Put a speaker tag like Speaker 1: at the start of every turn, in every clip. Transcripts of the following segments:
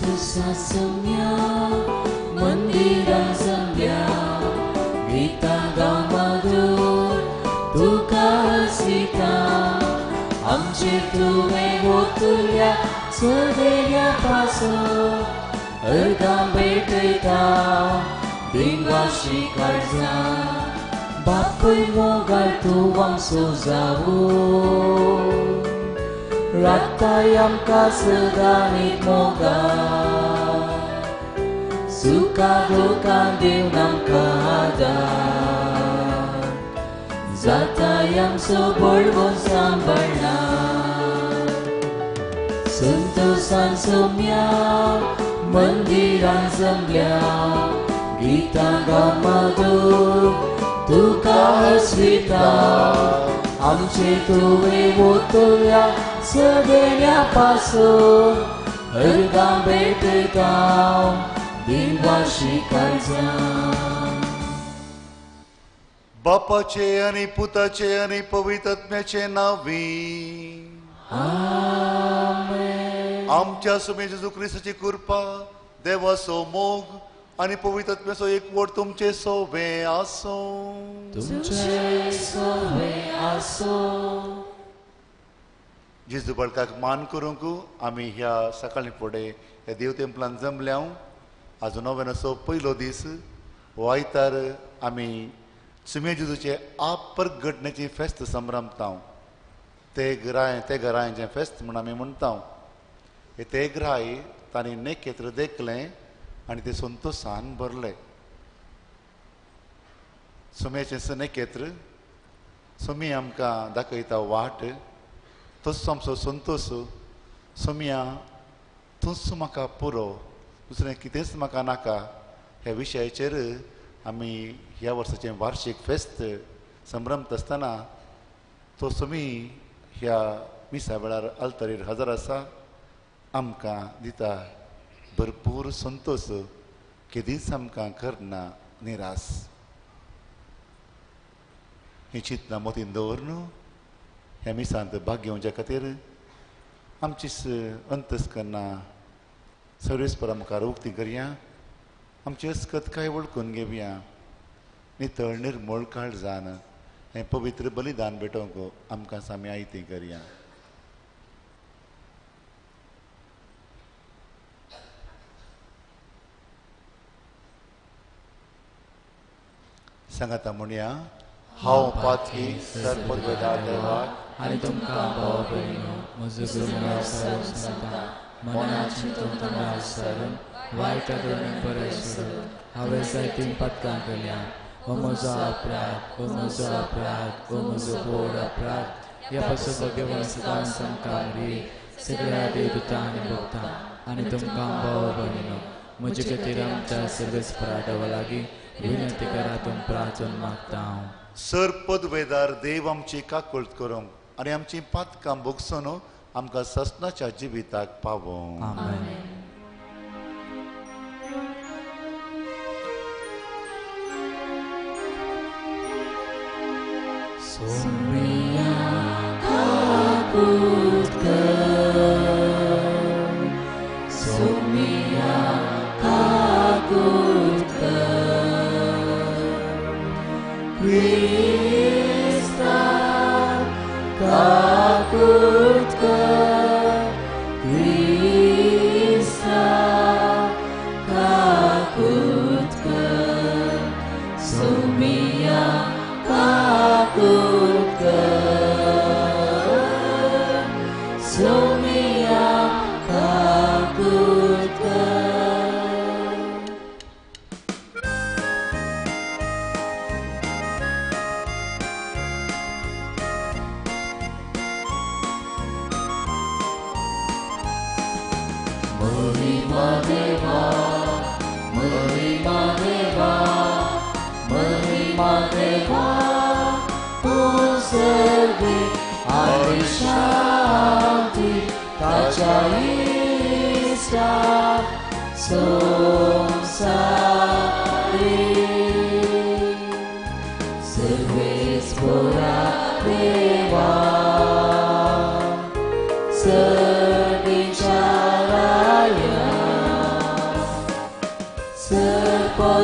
Speaker 1: Sasumnya mendiram sembia kita gamadur duka sita amche tume hotulia sedeya paso ergam beteta dingwa shikarza bapai mogal tuwang suzawu Ratayam kasedanit moga Suka duka diunam keadaan Zatayam suburbun sambarna Sentusan sumya mendiran semblia Gita gamadu duka hasrita Amche tuwe wutulya Sedenya pasu Ergam betekau Dinwashikarza
Speaker 2: बापाचे आणि पुताचे आणि पवित्रात्म्याचे नावी
Speaker 1: आमेन
Speaker 2: आमच्या सुमे जेजू ख्रिस्ताची कृपा देवाचो मोग आणि पवित्रात्म्याचो एकवट तुमचे सोबे आसो
Speaker 1: तुमचे सोबे आसो
Speaker 2: जेजू बाळकाक मान करूंक आमी ह्या सकाळी फुडें ह्या देव तेंपलान जमल्या आजून नव्यानाचो पयलो दीस हो आयतार आमी सुमे जेजूचे आपरगटण्याची फेस्त संभ्रमता ते घरांचें फेस्त म्हूण आमी म्हणटा ते घराय तांणी नेकेत्र देखलें आनी ते संतोशान भरले सुमेचें नेकेत्र सुमी आमकां दाखयता वाट तोच आमचो संतोश सुम्या तूंच म्हाका पुरो दुसरें कितेंच म्हाका नाका ह्या विशयाचेर आमी ह्या वर्साचें वार्षिक फेस्त संभ्रमत आसतना तो सुमी ह्या मिसा वेळार आल्तारीर हजर आसा आमकां दिता भरपूर संतोश केदीच आमकां करना निराश ही चिंतना मोतीन दवरून ह्या मिसांत भाग घेवच्या खातीर आमची अंतस्करणां सर्वेस्पर आमकां उक्ती करया आमची अस्कत काय वळखून घेवया नितळ निर्मळ काळजान हें पवित्र बलिदान भेटोवंक आमकां सामी आयती करया सांगाता म्हणया हांव पातकी सरपदवेदार देवाक
Speaker 1: आनी तुमकां भाव भयणो म्हजो गुरू सांगता मनात चिंतून तोंडार सारून वायटा करून बरें सोडून हांवें जायतीं पातकां केल्या ओ म्हजो अपराध ओ म्हजो अपराध ओ म्हजो बोड अपराध ह्या पासून भगवान सदांच आमकां री सगळ्या देवदूतां आनी भक्तां आनी तुमकां भाव भयणो म्हजे खातीर आमच्या सर्वेस्परा देवा लागीं विनंती करातून प्रार्थना मागता हांव
Speaker 2: सरपदवेदार देव आमची काकुळट करूंक आनी आमची पातकां भोगसून आमकां ससनाच्या जिविताक पावोवंक
Speaker 1: आमेन सोमिया काकुळट कर सोमिया काकुळट Krista kakutkar Krista kakutkar Sumia kakutkar Sumia kakutkar Mahima Deva, Mahima Deva, Mahima Deva, Puservi, Arishanti, Tachaista, Somsari, Servespora Deva, Servichara.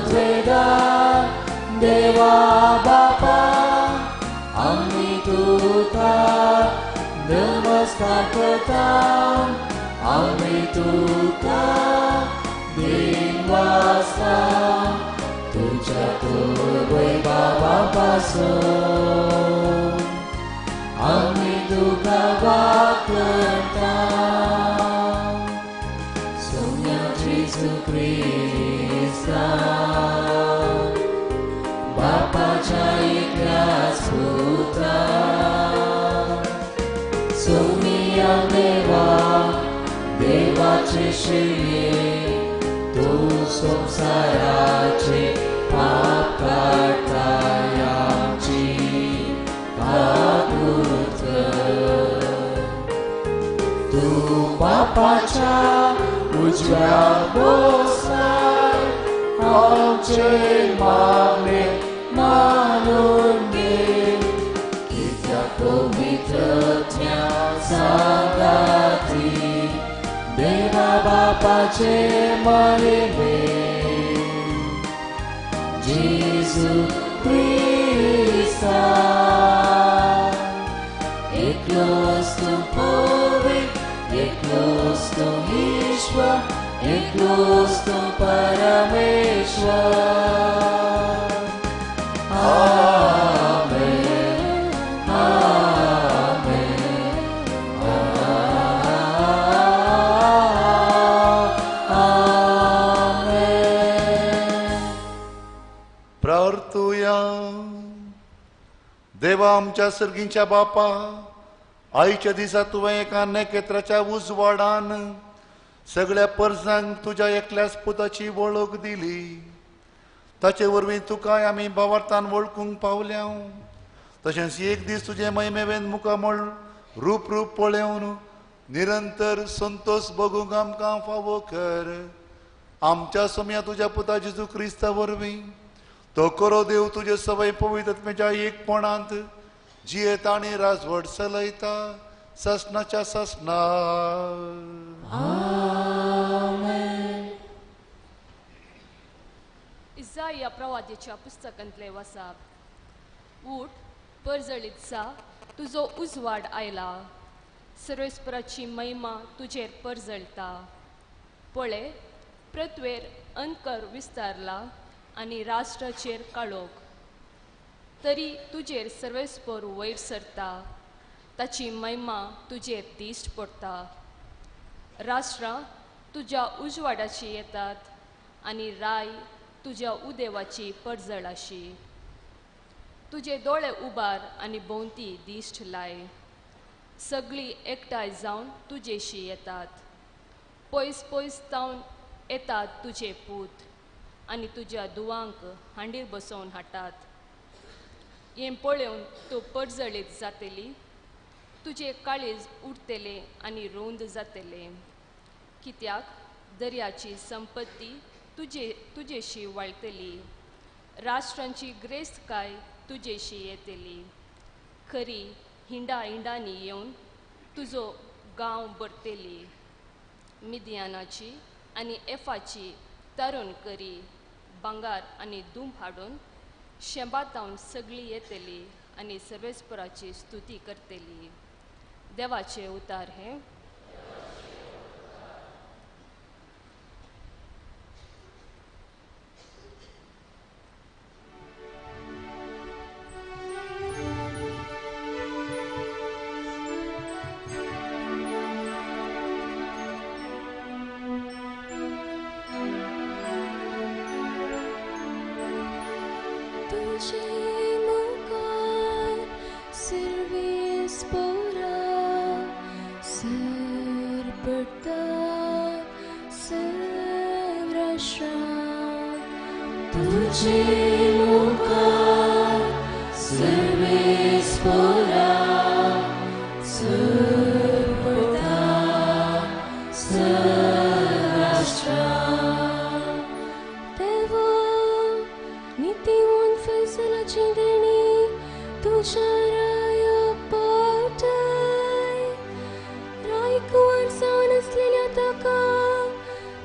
Speaker 1: द्वेदा देवा बापा आम्ही तुका नमस्कार करता आम्ही तुका दिन वाजता तुझ्या वैभवा पासून आम्ही तुका वाकता सोन्या जेजू ख्रिस्ता बापाच्या एकल्याच पुत्रा सोनिया देवा देवाचे शिळे तू संसाराचे पाप काढताय आमची काकूत तू बापाच्या उजव्या बसलाय आमचे मागणे मानून घे कित्याक पवित्रत्या सांगाती देवा बापाचे महिमे जेजू ख्रिस्ता एकलोच तू पवित्र एकलोच तू ईश्वर एकलोच तू परमेश्वर आमेन आमेन
Speaker 2: प्रार्थूया. देवा आमच्या सर्गीच्या बापा आयच्या दिसा तुवें एका नखेत्राच्या उजवाडान सगळ्या परसांक तुज्या एकल्याच पुताची वळख दिली ताचे वरवीं तुकाय आमी भावार्थान वळखूंक पावल्या तशेंच एक दीस तुजे महिमेवेन मुखामळ रूप पळोवन निरंतर संतोष भोगूंक आमकां फावो कर आमच्या सोम्या तुज्या पुता जेजू क्रिस्ता वरवीं तो करो देव तुजे सवय पवित्रत्मेच्या एकपणांत जियेता आनी राजवट चलयता ससनाच्या ससना
Speaker 3: इसाया प्रवादीच्या पुस्तकांतले वाचप उठ परजळीत जा तुजो उजवाड आयला सर्वेस्पराची महिमा तुजेर परजळता पळय पृथ्वेर अंकर विस्तारला आनी राष्ट्राचेर काळोख तरी तुजेर सर्वेस्पर वयर सरता ताची महिमा तुजेर दिश्ट पडटा राष्ट्रां तुज्या उजवाडाची येतात आनी राय तुज्या उदेवाची परजळ आशी तुजे दोळे उबार आनी भोंवती दिश्ट लाय सगळी एकठांय जावन तुजेशी येतात पयस पयस जावन येतात तुजे पूत आनी तुज्या दुवांक हांडीर बसोवन हाडटात हें पळोवन तूं परजळीत जातली तुजे काळीज उरतले आनी रोंद जातले कित्याक दर्याची संपत्ती तुजेशी वळतली राष्ट्रांची ग्रेस्तकाय तुजेशी येतली खरी हिंडांनी येवन तुजो गांव भरतली मिदियानाची आनी एफाची तरुण करी भांगार आनी दूम हाडून शेंबातावन सगळी येतली आनी सर्वेस्पराची स्तुती करतली देवाचे उतार हे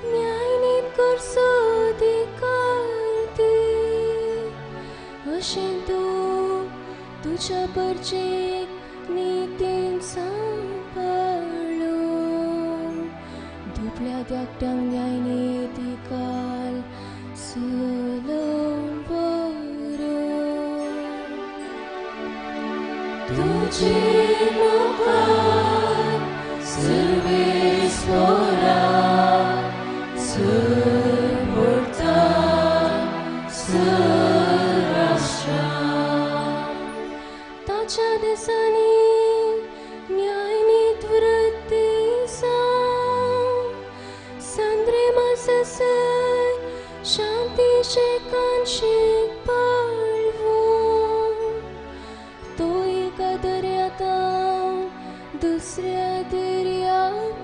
Speaker 4: न्याय नीत करसो अधिकार तुझ्या परचेक नितीन सांभाळो दुबळ्या धाकट्यांक न्याय नीती काल चलोवन बरो तुझे मुखार सर्वेस्वरा सर्वोर्ता सर्वराष्ट्रा ताच्या दिसांनी न्याय नीत वृत्ती संद्रे माससर शांतीचे कांशीक पाळवो तो एका दर्यातां दुसऱ्या दर्या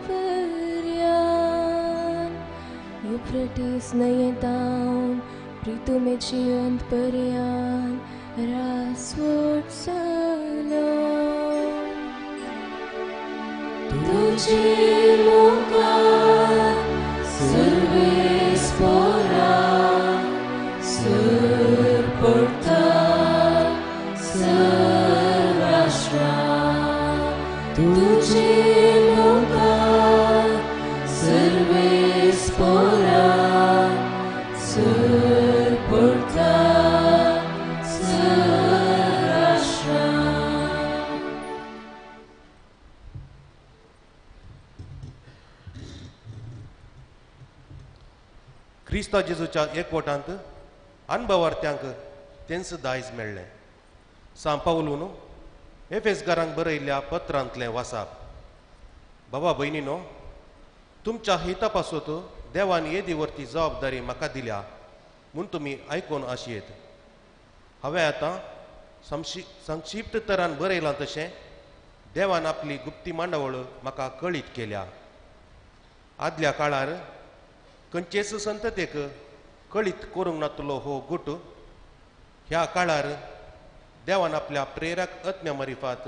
Speaker 4: पर्यान युफ्रेटीस न्हंयेतां प्रितुमेची अंत पर्यान रासवट चलो तुझे मुखार सर्वेस्परा सर्वोर्ता सर्वराष्ट्रा तुझे मुखार सर्वेस्परा सर्वोर्ता सर्वराष्ट्रा
Speaker 5: क्रिस्ता जेजूच्या एकवटांत अणभवार्थ्यांक तेंच दायज मेळ्ळें. सांत पावलून एफेसकारांक बरयल्ल्या पत्रांतलें वाचप. बाबा भयणीनो, तुमच्या हिता पासत देवान येदी व्हरची जबाबदारी म्हाका दिल्या म्हूण तुमी आयकून आशयेत. हांवें आतां संक्षिप्त तरान बरयलां तशें देवान आपली गुप्ती मांडावळ म्हाका कळीत केल्या. आदल्या काळार खंयचेच संततेक कळीत करूंक नातलो हो गूट ह्या काळार देवान आपल्या प्रेरक आत्म्या मरिफात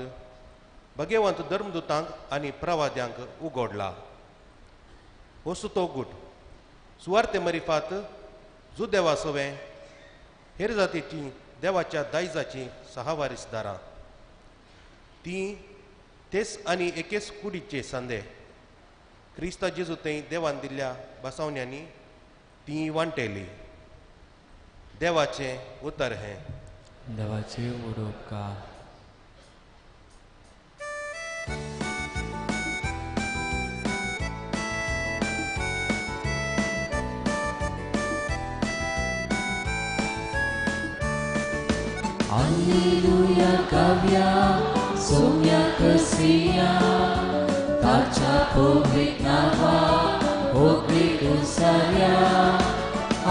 Speaker 5: भगेवंत धर्मदुतांक आनी प्रवाद्यांक उगडला. असो तो गूट सुवार्ते मरिफात जुदेवा सवें हेर जातीची देवाच्या दायजाची सहवारीसदारां ती तेच आनी एकेच कुडीचे सांदे क्रिस्ता जेजू थंय देवान दिल्ल्या बसवण्यांनी ती वांटेली. देवाचें उतर हें.
Speaker 1: देवाचे उपकार.
Speaker 4: Alleluia gavia somia kesia taca publik nama publik usaria.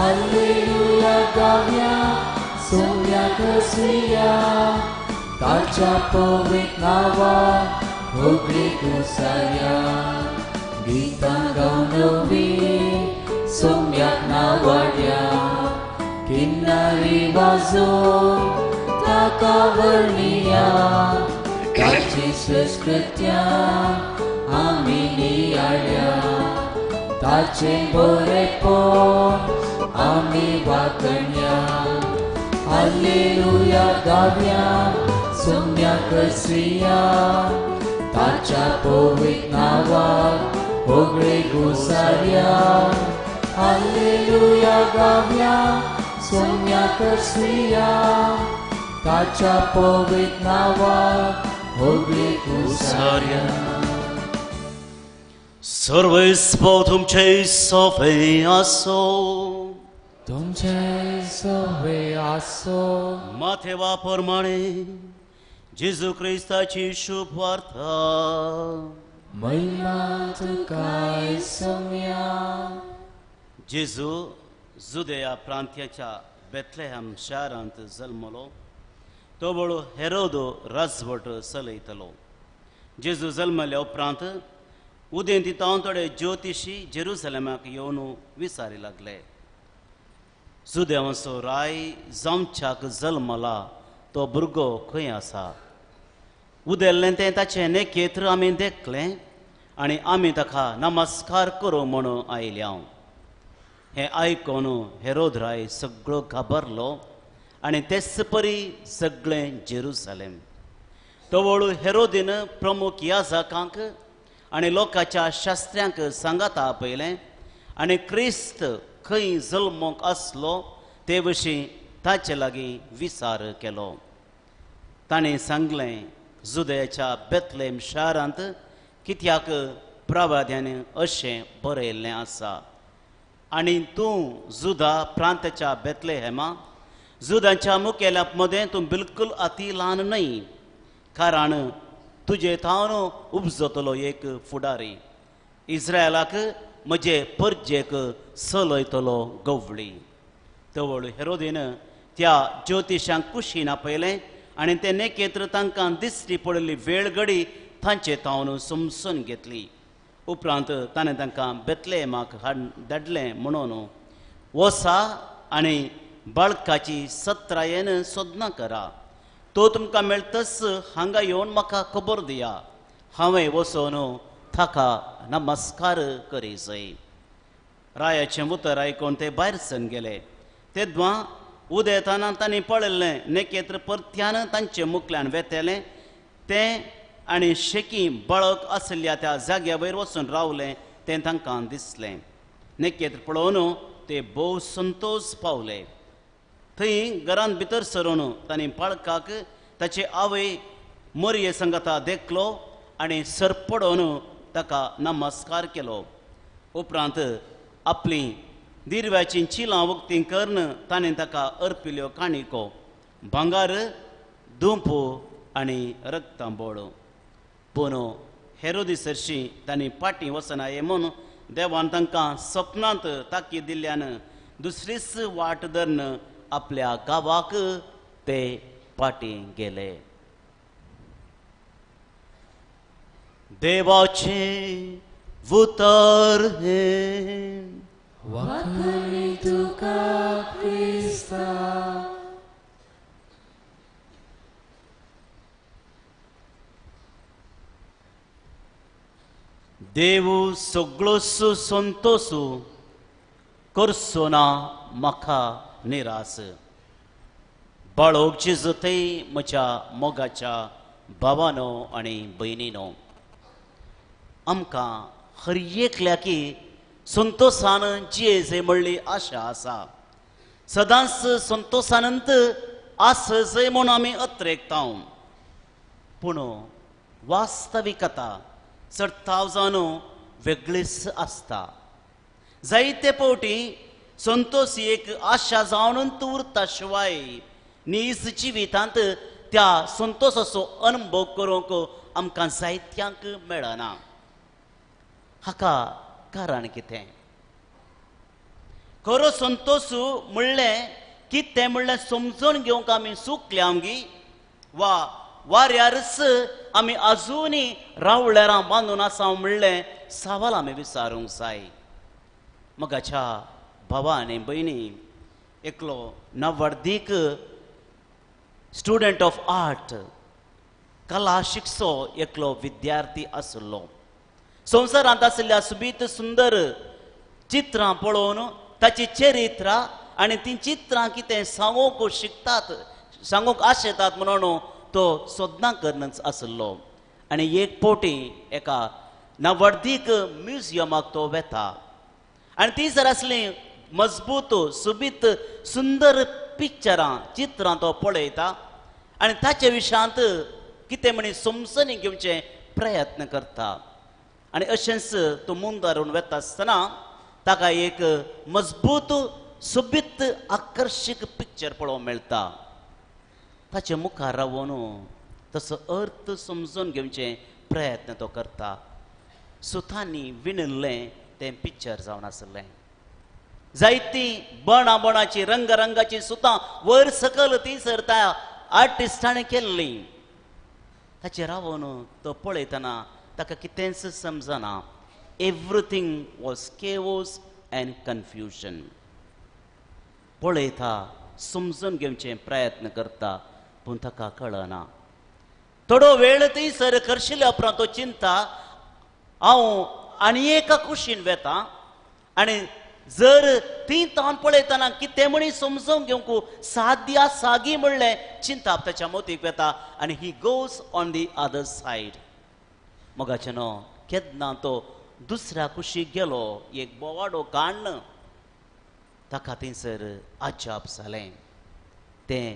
Speaker 4: Alleluia gavia somia kesia taca publik nama publik usaria. Gita gaunovi somia nawadia kinari bazo kawarnia Jesus Kritya amini arya tace borepo ami vakanya. Alleluia gavya sumya kesriya taca povik nawa ogre gusarya. Alleluia gavya sumya kesriya taca povik nawa oglik usarya.
Speaker 6: सर्वस्व तुमचे सोफे आसो.
Speaker 1: तुमचे सोवे आसो.
Speaker 6: माथेवा प्रमाणे जेजू क्रिस्ताची शुभ वार्ता.
Speaker 1: महिमा तुकाय सोम्या.
Speaker 6: जेजू जुदेया प्रांत्याच्या बेथलेहम शारांत जल्मलो. तो बळो हेरोदो राजवट चलयतलो. जेजू जल्मल्या उपरांत उदेंती तावन थोडे ज्योतिशी जेरुसलेमाक येवन विचारी लागले, सुदेवाचो राय जामच्याक जल्मला तो भुरगो खंय आसा? उदेल्लें तें ताचें नेकेत्र आमी देखलें आनी आमी ताका नमस्कार करूं म्हूण आयल्या. हें आयकून हेरोद राय सगळो घाबरलो आनी तेच परी सगळें जेरुसालेम. तवळू हेरोदीन प्रमुख याजकांक आनी लोकांच्या शास्त्र्यांक सांगाता आपयलें आनी क्रिस्त खंय जल्मोंक आसलो ते विशीं ताचे लागीं विचार केलो. ताणें सांगलें, जुदयाच्या बेतलेम शारांत, कित्याक प्रवाद्यान अशें बरयल्लें आसा, आनी तूं जुदा प्रांताच्या बेतलेहेमा, जुदांच्या मुखेल्या मदें तूं बिलकुल अती ल्हान न्हय, कारण तुजे थावन उपजतलो एक फुडारी, इस्रायलाक म्हजे परजेक चलयतलो गवळी. तवळ हेरोदीन त्या ज्योतिशांक कुशीन आपयलें आनी ते नेकेत्र तांकां दिश्टी पडली वेळ घडी तांचे थावन समजून घेतली. उपरांत ताणें तांकां बेतलेहमाक धाडलें म्हणून वसा आनी बाळकाची सत्रायेन सोदना करा. तो तुमकां मेळटस हांगा येवन म्हाका खबर दिया. हांवें वचोन ताका नमस्कार करीसय. रायाचें उतर आयकून ते भायर सरून गेले. तेद्वा उदेताना तांणी पळयल्लें नेकेत्र परत्यान तांचे मुखल्यान वेतेलें तें आनी शेकी बाळक आसल्या त्या जाग्या वयर वचून रावलें तें तांकां दिसलें. नेकेत्र पळोवन ते भोव संतोश पावले. थंय घरांत भितर सरून तांणी बाळकाक ताचे आवय मरये सांगता देखलो आनी सरपडोवन ताका नमस्कार केलो. उपरांत आपली दिरव्याची चिलां उक्तीं करून ताणें ताका अर्पिल्ल्यो काणिको, भांगार, धूप आनी रक्तांबोळ. पूण हेरोदिसर्शी तांणी पाटी वचनाये म्हूण देवान तांकां सपनांत ताकी दिल्ल्यान दुसरीच वाट धरून आपल्या गांवाक ते पाटी गेले. देवाचे उतर हे
Speaker 4: वाखणी तुका क्रिस्ता.
Speaker 6: देव सगळोच संतोष करचो ना म्हाका निरास. बाळोक जेजूतय म्हज्या मोगाच्या भावानो आनी भयणीनो, आमकां हर एकल्याकी संतोषान जियेजे म्हणली आशा आसा. सदांच संतोषानंत आसय म्हूण आमी अत्रेकता. पूण वास्तविकता चडटाव जावन वेगळीच आसता. जायते फावटी संतोष ही एक आशा जावनूच उरता शिवाय नीज जिवितांत त्या संतोषाचो अनुभव करूंक आमकां जायत्यांक मेळना. हाका कारण कितें? खरो संतोष म्हणलें कितें म्हणलें समजून घेवंक आमी चुकल्या आमगी, वा वाऱ्यारच आमी आजुनी रावळ्यारां बांदून आसा म्हणलें सवाल आमी विचारूंक जाय. मोगाच्या भावा आनी भयणी, एकलो नववर्दीक स्टुडंट ऑफ आर्ट, कला शिकचो एकलो विद्यार्थी आसलो. संवसारांत आशिल्ल्या सुबीत सुंदर चित्रां पळोवन ताची चरित्रां आनी ती चित्रां कितें सांगूंक शिकतात, सांगूंक आशेतात म्हणून तो सोदना करनच आसलो. आनी एक फावटी एका नववर्दीक म्युजियमाक तो वेता आनी ती जर आसली मजबूत सुबीत सुंदर पिक्चरां चित्रां तो पळयता आनी ताचे विशयांत कितें म्हणी समजून घेवचे प्रयत्न करता. आनी अशेंच तो मुंदारून वेता आसतना ताका एक मजबूत सुबीत आकर्शक पिक्चर पळोवंक मेळटा. ताचे मुखार रावून तसो अर्थ समजून घेवचे प्रयत्न तो करता. सुतांनी विणिल्लें तें पिक्चर जावन आसलें. जायतीं बणाची रंगाची सुतां वयर सकल ती सर त्या आर्टिस्टांनी केल्लीं. ताचेर रावून तो पळयतना ताका कितेंच समजना. Everything was chaos and confusion. पळयता, समजून घेवचे प्रयत्न करता, पूण ताका कळना. थोडो वेळ ती सर करशिल्ल्या उपरांत तो चिंता, हांव आनी एका कुशीन वेता आनी जर ती तान पळयतना कितें म्हणी समजून घेवंक साद्या सागी म्हणलें चिंताप ताच्या मोतीक येता आनी he goes on the other side. मोगाचे न्हू केन्ना तो दुसऱ्या कुशीक गेलो एक बोवाडो काडन ताका थंयसर अजाप जालें. तें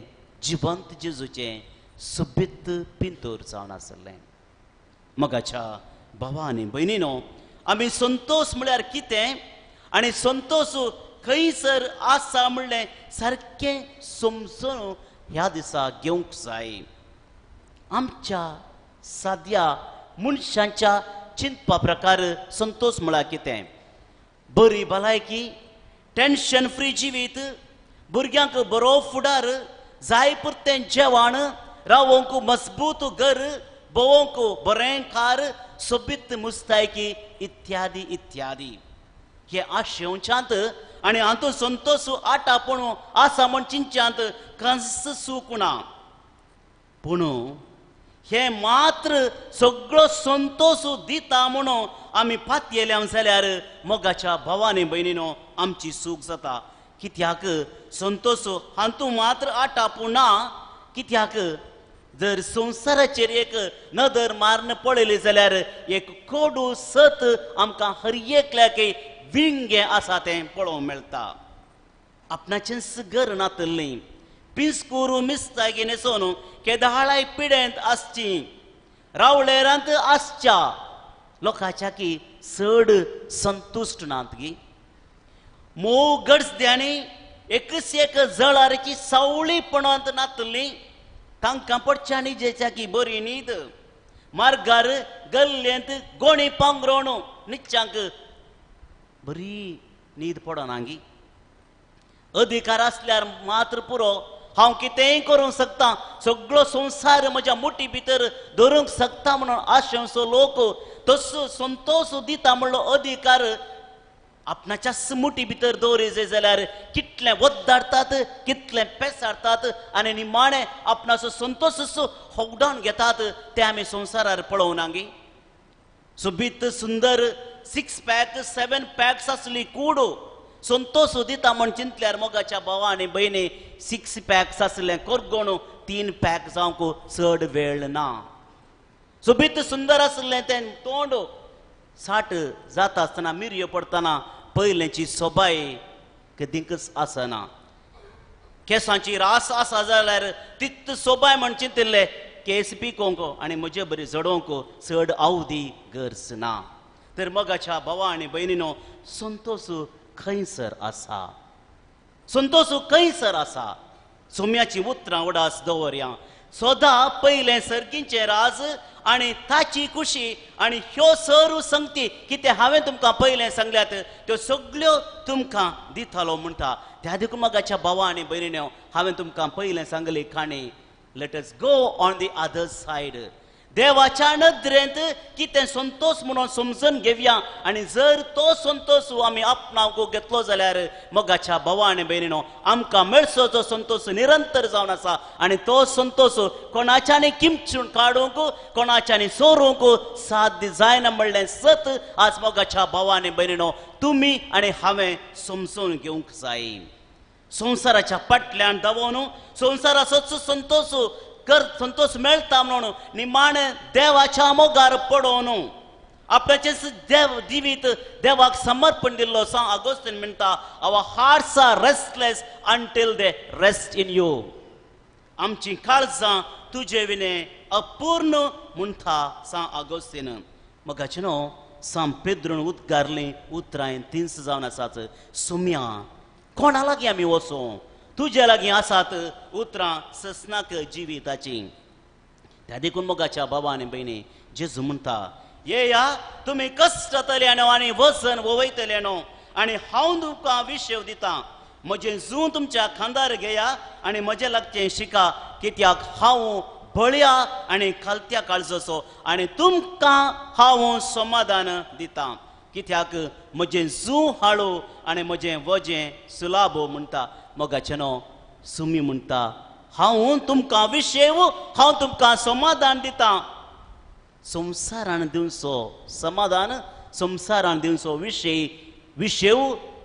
Speaker 6: जिवंत जेजूचें सुबित पिंतूर जावन आसलें. मोगाच्या भावा आनी भयणीनो, आमी संतोश म्हळ्यार कितें आनी संतोश खंयसर आसा म्हणलें सारकें समजून ह्या दिसा घेवंक जाय. आमच्या साद्या मनशांच्या चिंतपा प्रकार संतोष म्हळ्यार कितें? बरी भलायकी, टेन्शन फ्री जिवीत, भुरग्यांक बरो फुडार, जाय पुरतें जेवण, रावोंक मजबूत घर, भोवोंक बरें कार, सोबीत मुस्तायकी इत्यादी इत्यादी. हे आशेवच्यांत आनी हातूंत संतोश आटापूण आसा म्हण चिंतच्यांत कंस सूख ना. पूण हे मात्र सगळो संतोष दिता म्हणून आमी पातयेल्या जाल्यार मोगाच्या भावांनी भयणीनो आमची सूख जाता. कित्याक संतोष हातूंत मात्र आटापूण ना. कित्याक जर संवसाराचेर एक नदर मारन पळयली जाल्यार एक कोडू सत आमकां हर एकल्याक विंगे आसा तें पळोवंक मेळटा. आपणाचें घर नातल्लीं, पिंस्कूरू मिस्तागी न्हेसोन केदाळाय पिडेंत आसची, रावळेरांत आसच्या लोकांच्या की चड संतुश्ट नात गी. मोव गडसद्यांनी एकच एक जळारची सावळीपणांत नातलीं, तांकां पडच्यांनी जेच्या की बरी न्हीद, मार्गार गल्लेंत गोणी पांगरोण न्हिदच्यांक बरी न्हीद पडनागी. अधिकार आसल्यार मात्र पुरो, हांव कितेंय करूंक शकता, सगळो संवसार म्हज्या मुठी भितर धरूंक शकता म्हणून आशेवचो लोक तसो संतोष दिता म्हणलो अधिकार आपणाच्या मुठी भितर दवरिजे जाल्यार कितलें वद्दाडतात, कितलें पेसाडतात आनी निमाणें आपणाचो संतोष होगडावन घेतात तें आमी संवसारार पळोवनागी. सुबीत सुंदर 6 पॅक 7 पॅक्स आसली कूड संतोष दिता म्हण चिंतल्यार मोगाच्या भावा आनी भयणी 6 पॅक्स आसलें कोरगोण 3 पॅक जावंक चड वेळ ना. सुबीत सुंदर आसलें तें तोंड साठ जाता आसतना मिरयो पडटना पयलेंची सोबाय कदींच आसना. केसांची रास आसा जाल्यार तित सोबाय म्हण चिंतिल्लें केस पिकोवंक आनी म्हजे बरी जडोवंक चड अवधी गरज ना. तर मोगाच्या भावा आनी भयणीनो, संतोष खंयसर आसा? संतोष खंयसर आसा? सोम्याची उतरां उडास दवरया. सदां पयलें सर्गींचें राज आनी ताची खुशी आनी ह्यो सरू संगती कितें हांवें तुमकां पयलें सांगल्यात त्यो सगळ्यो तुमकां दितालो म्हणटा. त्या देखून मोगाच्या भावा आनी भयणीनो, हांवें तुमकां पयलें सांगली काणी let us go on the other said. देवाच्या नदरेंत कितें संतोष म्हणून समजून घेवया आनी जर तो संतोष आमी आपणावंक घेतलो जाल्यार मोगाच्या भावा आनी भयणीनो, आमकां मेळचो जो संतोष निरंतर जावन आसा आनी तो संतोष कोणाच्यांनी किमचून काडूंक, कोणाच्यांनी सोरूंक साध्य जायना म्हणलें सत आज मोगाच्या भावा आनी भयणीनो तुमी आनी हांवें समजून घेवंक जाय. संवसाराच्या पाटल्यान धांवून संवसाराचो संतोष संतोष मेळटा म्हणून निमाणें देवाच्या मोगार पडोवन आपणाचें देव जिवीत देवाक समर्पण दिल्लो. सांग ऑगस्टीन म्हणटा, our hearts are restless until they rest in you. आमची काळजां तुजे विने अपूर्ण म्हणटा सांग ऑगस्टीन. मोगाचे न्हू सांग पेद्रून उद्गारलीं उतरां 3 जावन आसात. सुम्या कोणा लागीं आमी वचूं? तुजे लागीं आसात उतरां ससनाक जिविताची. त्या देखून मोगाच्या भावा आनी भयणी जेजू म्हणटा, येया तुमी कश्टतल्यानो आनी वचन वयतल्यानो आनी हांव तुमकां विशेव दितां. म्हजें जू तुमच्या खांदार घेया आनी म्हजें लागचें शिका, कित्याक हांव बळ्या आनी खालत्या काळजोचो आनी तुमकां हांव समाधान दितां. कित्याक म्हजें जू हाळू आनी म्हजें वजें सुलाबो म्हणटा. मोगाचे न्हू सुमी म्हणटा, हांव तुमकां विशेव, हांव तुमकां समाधान दितां. संवसारान दिवचो समाधान, संवसारान दिवचो विशेव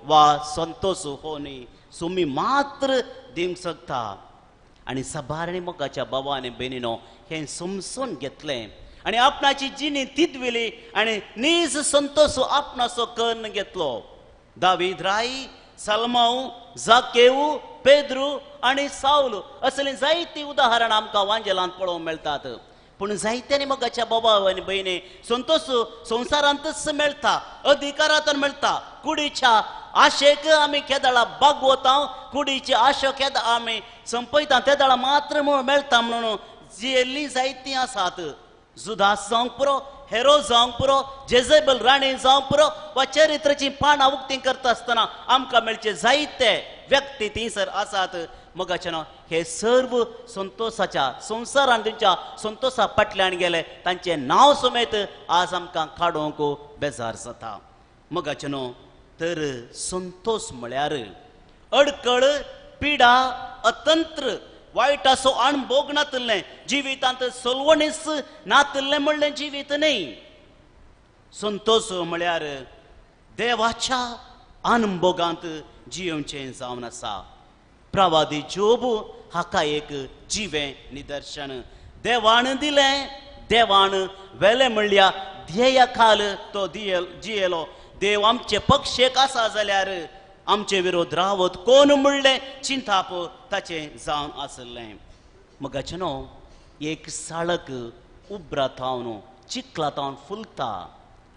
Speaker 6: वा संतोष होनी सुमी मात्र दिवंक शकता. आणि सबारणी मोगाच्या भावाने बहिणीनो हे समजून घेतले आणि आपणाची जिणी तितविली आणि नीज संतोष आपणाचो कर्ण घेतलो. दावीद राई, सलमाऊ, जाकेऊ, पेद्रू आणि साऊल असली जायती उदाहरण आमकां वांजेलांत पळोवंक मेळटात. पूण जायत्यांनी मोगाच्या भाव आनी भयणी संतोष संवसारांतच मेळटा, अधिकारांत मेळटा. कुडीच्या आशेक आमी केदाळा बागवता, कुडीची आशो केदां आमी संपयता, त्या दाळा मात्र मेळटा म्हणून जियेल्लीं जायतीं आसात. जुदास जावंक पुरो, हेरो जावंक पुरो, जेजेबल राणी जावंक पुरो वा चरित्राची पानां उक्ती करता आसतना आमकां मेळचे जायते व्यक्ती थंयसर आसात. मोगाचें हे सर्व संतोषाच्या संवसारान तुमच्या संतोषा फाटल्यान गेले तांचे नांव समेत आज आमकां काडूंक बेजार जाता. मोगाचें तर संतोष म्हळ्यार अडकळ, पिडा, अतंत्र, वायट असो अणभोग नातले जिवितांत सलवणीस नातले म्हणलें जिवीत न्ही. संतोष म्हळ्यार देवाच्या अणभोगांत जियोवचें जावन आसा. प्रवादी जोब हाका एक जिवें निदर्शन. देवान दिलें, देवान वेलें म्हणल्या ध्येया खाल तो जियेलो. देव आमचे पक्षेक आसा जाल्यार आमचे विरोध रावत कोण म्हणलें चिंताप ताचें जावन आसलें. मोगाचें एक साळक उब्रा थावन चिखलांत फुलता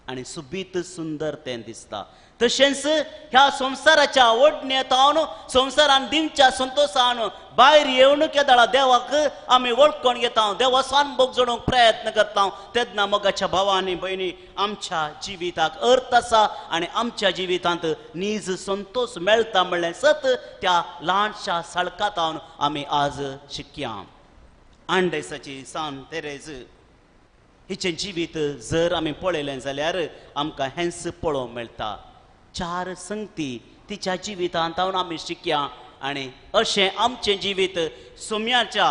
Speaker 6: आनी सुबीत सुंदर तें दिसता. तशेंच ह्या संवसाराच्या ओडण्यातावन संवसारान दिवच्या संतोषान भायर येवन केदाळा देवाक आमी वळखून घेता, देवाचो अणभोग जोडूंक प्रयत्न करता. तेन्ना मोगाच्या भावांनी भयणी आमच्या जिविताक अर्थ आसा आनी आमच्या जिवितांत नीज संतोष मेळटा म्हणलें सत त्या ल्हानशा साळकातावन आमी आज शिकया. आंडेसाची सान तेरेज हिचें जिवीत जर आमी पळयलें जाल्यार आमकां हेंच पळोवंक मेळटा. 4 संगती तिच्या जिवितांतावन आमी शिकया आनी अशें आमचें जिवीत सोम्याच्या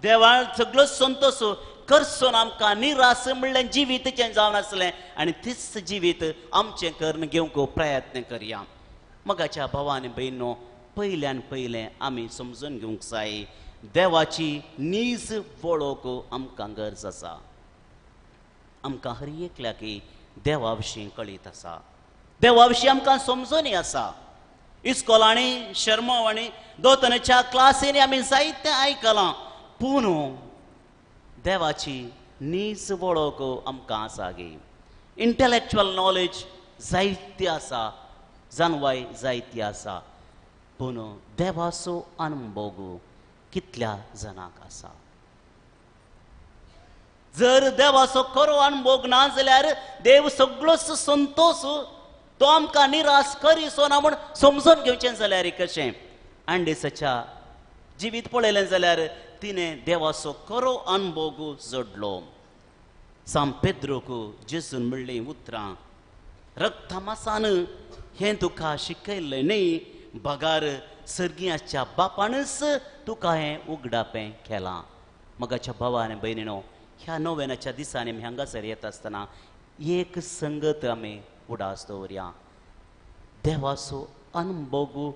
Speaker 6: देवान सगळो संतोष करसून आमकां निराश म्हणलें जिवीतचें जावन आसलें आनी तीच जिवीत आमचें करून घेवंक प्रयत्न करया. मोगाच्या भावान भयणो पयल्यान पयलें आमी समजून घेवंक जाय देवाची नीज वळोवंक आमकां गरज आसा. आमकां हर एकल्याक देवा विशीं कळीत आसा, देवा विशीं आमकां समजून आसा. इस्कॉलांनी शर्मावांनी दोतनाच्या क्लासींनी आमी जायतें आयकलां, पूण देवाची नीज वळोवंक आमकां आसा गे. इंटलेक्च्युअल नॉलेज जायती आसा, जानवाय जायती आसा, पूण देवाचो अनुभव कितल्या जाणांक आसा? जर देवाचो खरो अनुभव ना जाल्यार देव सगळोच संतोष तो आमकां निराश करीसो ना म्हूण समजून घेवचें जाल्यार कशें? आंडेसाच्या जिवीत पळयलें जाल्यार तिणें देवाचो खरो अनुभव जोडलो. सान पेद्रोक जेजून म्हणलीं उतरां, रक्तमासान हें तुका शिकयल्लें न्ही, बगार सर्गियाच्या बापानच तुका हें उगडापें केलां. मोगाच्या भावान आनी भयणीनो, ह्या नोवेनाच्या दिसांनी आमी हांगासर येता आसतना एक संगत आमी उडास दवरया. देवाचो अनुभव,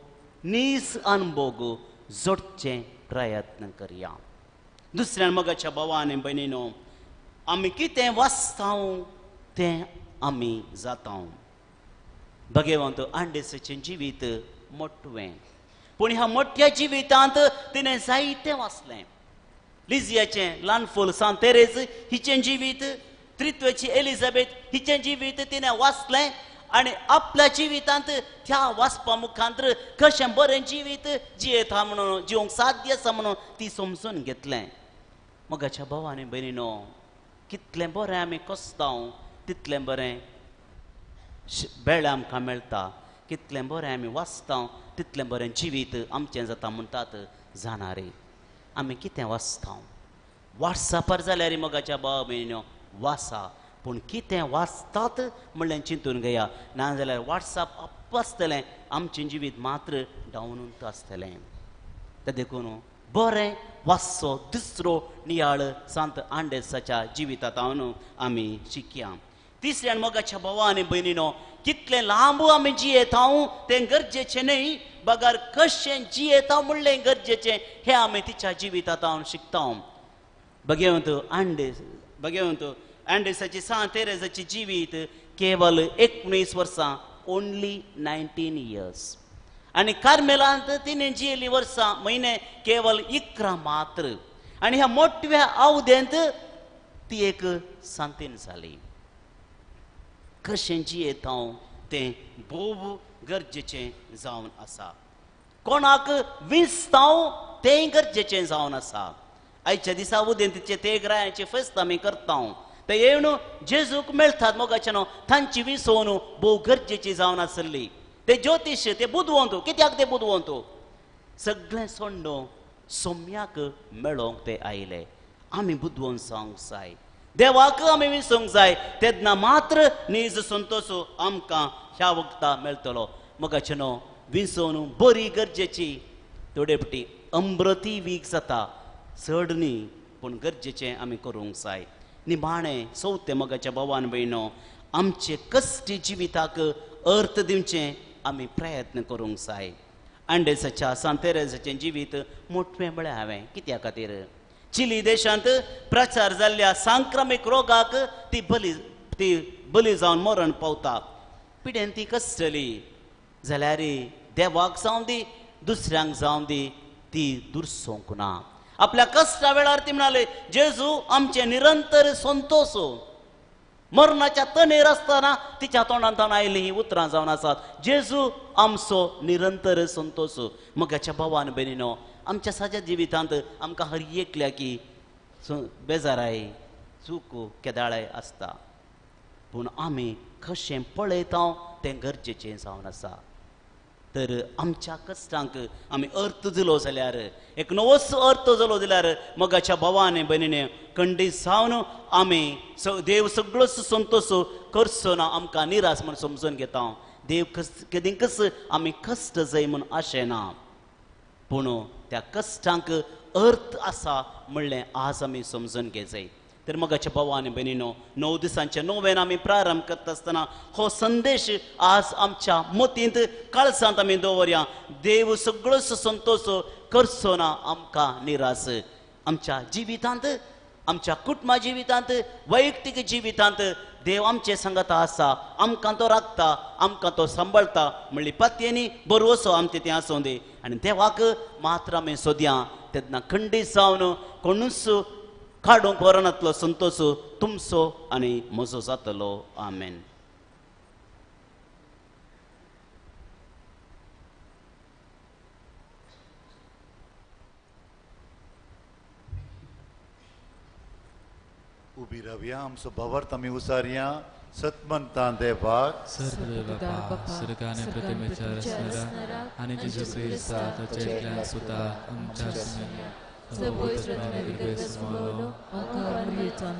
Speaker 6: नीज अनुभव जोडचें प्रयत्न करया. दुसऱ्यान मोगाच्या भावान आनी भयणीनो, आमी कितें वाचता तें आमी जाता. भगवंत आंडेसाचें जिवीत मोठवें, पूण ह्या मोठ्या जिवितांत तिणें जायतें वाचलें. लिजियाचें ल्हानफूल सान तेरेज हिचें जिवीत, त्रित्वेची एलिझाबेथ हिचें जिवीत तिणें वाचलें आनी आपल्या जिवितांत त्या वाचपा मुखांतर कशें बरें जिवीत जियेता म्हणून, जिवंक साध्य आसा म्हणून ती समजून घेतलें. मोगाच्या भावांनी भयणीनो, कितलें बरें आमी कोसता तितलें बरें बेळ आमकां मेळटा. कितलें बरें आमी वाचता तितलें बरें जिवीत आमचें जाता म्हणटात जाणारे. आमी कितें वाचता? वॉट्सॅपार जाल्यार मोगाच्या भावा भयणीनो वाचा, पूण कितें वाचतात म्हणलें चिंतून घेया. नाजाल्यार वॉट्सॅप अप्प आसतलें, आमचें जिवीत मात्र डावनूच आसतलें. तें देखून बरें वाचचो दुसरो नियाळ सांत आंडेसाच्या जिवितांतावन आमी शिकया. तिसऱ्यान मोगाच्या भावा आनी भयणीनो कितले लांब आमी जियेत हांव तें गरजेचें न्हय बगार कशें जियेत हांव म्हणलें गरजेचें हें आमी तिच्या जिवितांत हांव शिकता भगवंत अँडेसाची सांत तेरेसाची जिवीत केवल 19 वर्सां ओन्ली 19 years आनी कार्मेलांत तिणें जियेली वर्सां म्हयने केवल 11 मात्र आनी ह्या मोठव्या आवदेंत ती एक सांतीन जाली कशें जियेत हांव तें भोव गरजेचें जावन आसा कोणाक विस्तांव तें गरजेचें जावन आसा आयच्या दिसा उदेंतीचे ते ग्रायाचे फेस्त आमी करता ते येवन जेजूक मेळटात मोगाचे न्हू तांची विसवण भोव गरजेची जावन आसली ते ज्योतिश ते बुदवंत कित्याक ते बुदवंत सगळें सोडून सोम्याक मेळोंक ते आयले आमी बुदवंत जावंक जाय देवाक आमी विसोंक जाय तेन्ना मात्र नीज संतोश आमकां ह्या वखदां मेळटलो मोगाचे न्हू विसवण बरी गरजेची थोडे फावटी अमृती वीक जाता चड न्ही पूण गरजेचें आमी करूंक जाय निमाणें चवथें मोगाच्या भावान भयणो आमचे कश्टी जिविताक अर्थ दिवचें आमी प्रयत्न करूंक जाय अँडेसाच्या सांत तेरेसाचें जिवीत मोठवें म्हळें हांवें कित्या खातीर चिली देशांत प्रचार जाल्ल्या सांक्रमीक रोगाक ती बली जावन मरण पावता पिडेन ती कश्टली जाल्यार देवाक जावं दी दुसऱ्यांक जावं दी ती दुरसोंक ना आपल्या कश्टा वेळार ती म्हणाले जेजू आमचे निरंतर संतोष मरणाच्या तणेर आसतना तिच्या तोंडांतल्यान आयली ही उतरां जावन आसात जेजू आमचो निरंतर संतोष मोगाच्या भावान भयणीनो आमच्या साज्या जिवितांत आमकां हर एकल्या की बेजाराय चूक केदाळाय आसता पूण आमी कशें पळयता तें गरजेचें जावन आसा तर आमच्या कश्टांक आमी अर्थ दिलो जाल्यार एक नवोच अर्थ जालो जाल्यार मोगाच्या भावान भयणीने खंडीत जावन आमी देव सगळोच संतोश करचो ना आमकां निराश म्हूण समजून घेता देव केदींकच आमी कश्ट जाय म्हूण आशें ना पूण त्या कश्टांक अर्थ आसा म्हणलें आज आमी समजून घे जाय तर मोगाच्या भावान भयणीनो 9 दिसांचे नोवेन आमी प्रारंभ करता आसतना हो संदेश आज आमच्या मतींत काळजांत आमी दवरया देव सगळोच संतोष करचो ना आमकां निराश आमच्या जिवितांत आमच्या कुटुंबा जिवितांत वैयक्तीक जिवितांत देव आमचे सांगता आसा आमकां तो राखता आमकां तो सांबाळटा म्हणली पत्येनी बरोसो आमचे तें आसूं दी आनी देवाक मात्र आमी सोदया तेन्ना खंडीत जावन कोणूच काडूंक वरनातलो संतोष तुमचो आनी म्हजो जातलो आमेन
Speaker 2: उबी रावया आमचो भावार्थ आमी उसारया सतमंतां देवाक
Speaker 1: सर्वबापा सुरगाने प्रतिमेच्या रचणारा आणि जेजू ख्रिस्ता ताच्या एकल्या सुता आमच्या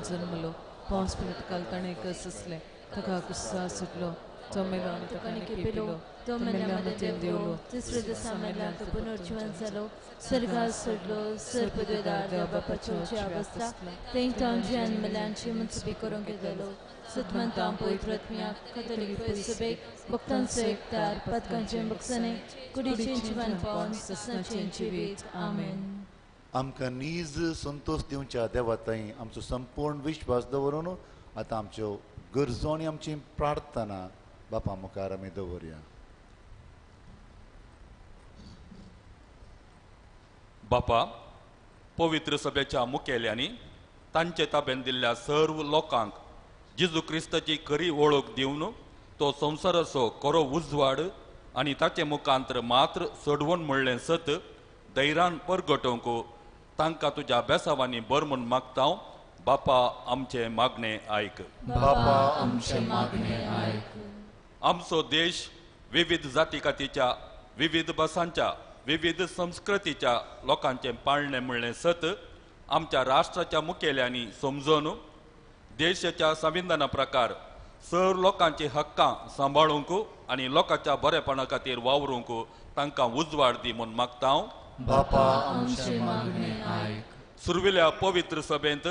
Speaker 4: जन्मलो पावस पडत कालताणे कस असले तका कुस्सा सुटलो तो मेलो आनी ताका केपिलो तो मेल्यामध्ये देवलो
Speaker 7: तिसरे दिसा मेला तो पुनर्जीवन जालो सर्गार सोडलो सर्पद्वेदार बापाच्या अवस्था तेंकां जियान मेल्यांची मुन्सिपी करूंक गेलो सतमंतां पवित्र आत्म्याक कथोलिक सभेक भक्तांचो एकठार पदकांचे बक्षणे कुडीचें जीवन पावन ससनाचें जिवीत आमेन
Speaker 2: आमकां नीज संतोष दिवच्या देवा थंय आमचो संपूर्ण विश्वास दवरून आतां आमच्यो गरजो आनी आमची प्रार्थना बापा मुखार आमी दवरया
Speaker 8: बापा पवित्र सभेच्या मुखेल्यांनी तांचे ताब्यान दिल्ल्या सर्व लोकांक जेजू क्रिस्ताची खरी वळख दिवन तो संवसाराचो खरो उजवाड आनी ताचे मुखांतर मात्र सोडवण म्हणलें सत धैर्यान परगटोवंक तांकां तुज्या बेसावांनी बर म्हूण मागता बापा आमचे मागणे आयक
Speaker 1: बापा आमचे मागणे आयक
Speaker 8: आमचो देश विविध जाती कातीच्या विविध भासांच्या विविध संस्कृतीच्या लोकांचे पाळणे म्हणलें सत आमच्या राष्ट्राच्या मुखेल्यांनी समजून देशाच्या संविधाना प्रकार सर्व लोकांची हक्कां सांबाळूंक आनी लोकांच्या बरेपणा खातीर वावरूंक तांकां उजवाड दी म्हूण मागता
Speaker 1: बापा आमचे मागणे आयक
Speaker 8: सुरविल्या पवित्र सभेंत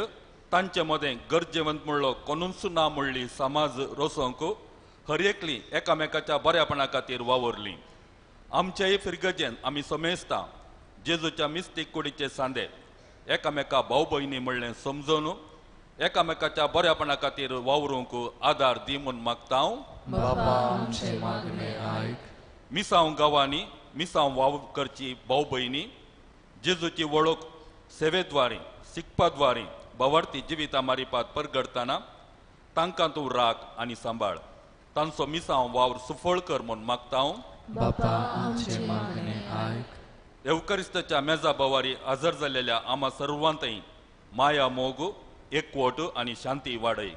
Speaker 8: तांचे मदें गरजेवंत म्हणलो कोणूच ना म्हणली समाज रोसोंक हर एकली एकामेकाच्या बऱ्यापणा खातीर वावरली. आमच्याय फिरगजेन आमी समेजता जेजूच्या मिस्तीक कुडीचे सांदे एकामेका भाऊ भयणी म्हणलें समजून एकामेकाच्या बऱ्यापणा खातीर वावरूंक आदार दी म्हूण मागता हांव.
Speaker 1: बापा आमचे मागणे आयक.
Speaker 8: मिसांव गांवांनी मिसांव वाव करची भाऊ भयणी जेजूची वळख सेवेद्वारी शिकपाद्वारी भवार्थी जिविता मारिपात परगडतना तांकां तूं राख आनी सांबाळ. तांचो मिसांव वावर सुफळ कर म्हूण मागता हांव.
Speaker 1: बापा आमचे मागणे आयक.
Speaker 8: एवकरिस्ताच्या मेजा बवारी हजर जाल्लेल्या आम्हा सर्वांतय माया मोग एकवट आनी शांती वाडय.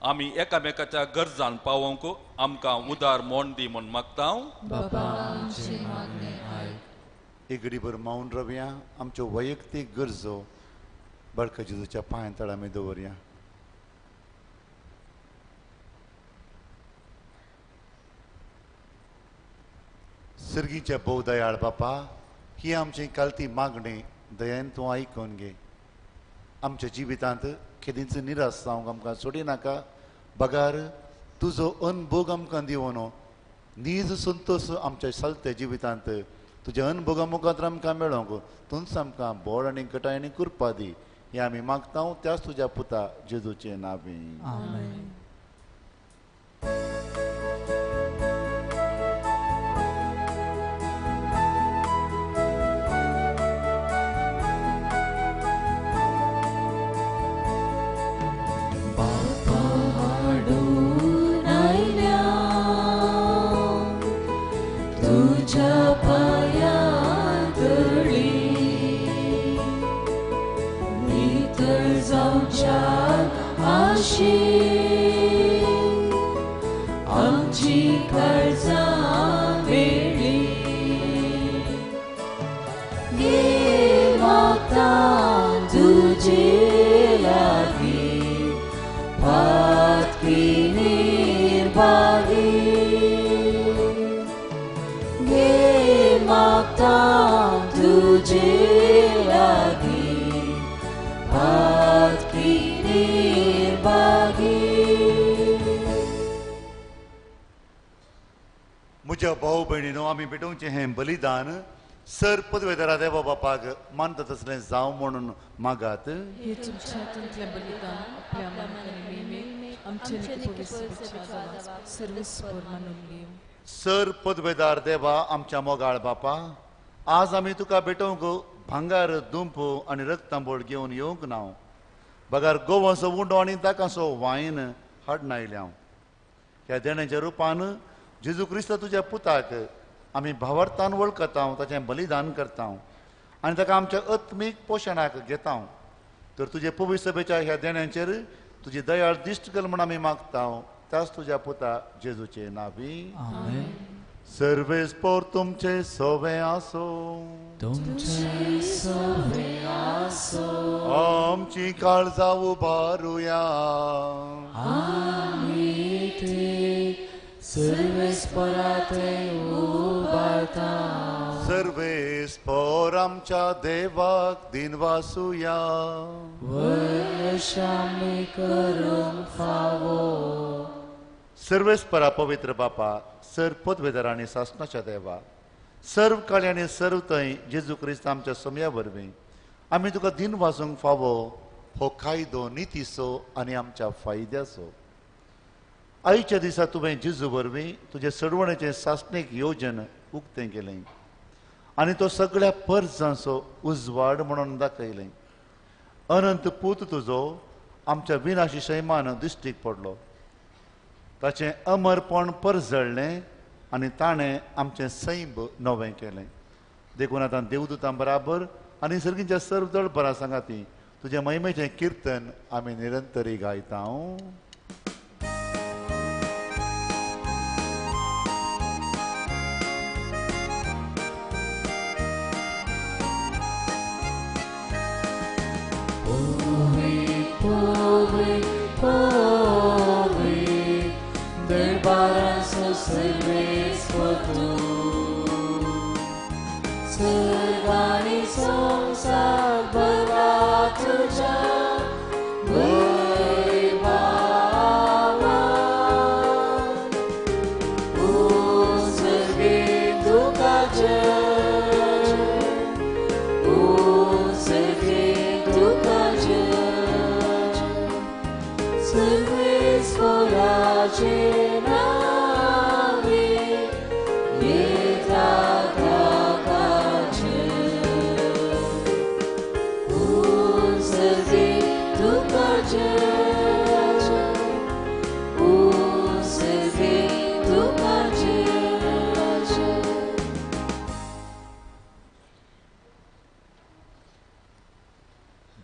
Speaker 8: आमी एकामेकाच्या गरजान पावोवंक आमकां उदार मोन दी म्हूण मागता हांव.
Speaker 1: बापा आमचे मागणे आयक.
Speaker 2: एक घडीभर मौन रावया. आमच्यो वैयक्तीक गरजो बळका जेजूच्या पांय तळा आमी दवरया. सर्गीच्या भोव दयाळ बापा, ही आमची कालती मागणी दयेन तूं आयकून घे. आमच्या जिवितांत केदींच निराश जावंक आमकां सोडी नाका. बगार तुजो अनभोग आमकां दिवनो नीज संतोश आमच्या चलत्या जिवितांत तुज्या अनभोगा मुखांत आमकां मेळोंक तूंच आमकां बोड आनी गटाय आनी कृपा दी. हे आमी मागता त्याच तुज्या पुता जेजूचे नांवी.
Speaker 4: आमेन.
Speaker 7: आमची कर्जा वेळी ये माता तुझे लागी पातकी निर्भागी ये माता तुझे लागी पातकी निर्भागी.
Speaker 2: म्हज्या भाऊ भयणीनो, आमी भेटोवचें हें बलिदान सर पदवेदारा देवा बापाक मानता तसलें जावं म्हणून मागात.
Speaker 4: हे तुमच्या हातांतलें बलिदान आपल्या मनांतल्यान नेमी आमचे सर्वस्वर मानून घेवं.
Speaker 2: सर पदवेदार देवा आमच्या मोगाळ बापा, आज आमी तुका भेटोवंक भांगार दुंप आनी रक्तांबोळ घेवन येवंक ना. बगार गोवाचो उंडो आनी ताकाचो वायन हाडून आयले हांव. ह्या देण्याच्या रुपान जेजू क्रिस्त तुज्या पुताक आमी भावार्थान वळखता, ताचें बलिदान करता आनी ताका आमच्या आत्मीक पोशणाक घेता. तर तुजे पवित्र सभेच्या ह्या देण्याचेर तुजी दयाळ दिश्ट कर म्हण आमी मागता. त्याच तुज्या पुता जेजूचे नांवी.
Speaker 1: आमेन.
Speaker 2: सर्वेस पोर तुमचे सोवे आसो.
Speaker 1: तुमचे सोवे आसो.
Speaker 2: आमची काळजा उबारुया.
Speaker 1: आमी ते सर्वेस पराते उबारता.
Speaker 2: सर्वेस पोर आमच्या देवाक दिनवासुया.
Speaker 1: वर्षामी करूंक फावो.
Speaker 2: सर्वेस परा पवित्र बापा, सर्व पदवेदार आनी शासनाच्या देवा, सर्व काळी आनी सर्व थंय जेजू क्रिस्त आमच्या समया वरवीं आमी तुका दिन वाचूंक फावो हो कायदो नितीचो आनी आमच्या फायद्याचो. आयच्या दिसा तुवें जेजू वरवीं तुजे सडवणेचें शासनीक येवजन उक्तें केलें आनी तो सगळ्या परजांचो उजवाड म्हणून दाखयलें. अनंत पूत तुजो आमच्या विनाशी शैमान दिश्टीक पडलो. ताचें अमरपण परजळ्ळें आनी ताणें आमचें सैम नवें केलें. देखून आतां देवदूतां बराबर आनी सर्गींच्या सर्व दळपरां सांगाती तुज्या महिमेचें किर्तन आमी निरंतरी गायता.
Speaker 7: Sergani song sa bera tuja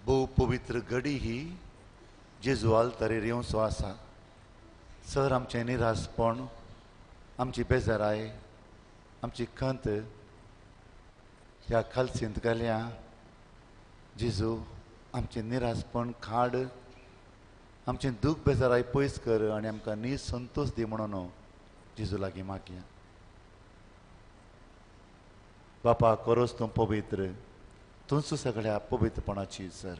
Speaker 2: भोव पवित्र घडी ही जेजू आलतारेर येवचो आसा. सर आमचें निरासपण, आमची बेजाराय, आमची खंत ह्या खालसींत घाल्या. जेजू आमचें निरासपण खाड, आमचें दूख बेजाराय पयस कर आनी आमकां निसंतोश दी म्हणून जेजू लागीं मागया. बापा खरोच तूं पवित्र, तूंच सगळ्या पवित्रपणाची सर.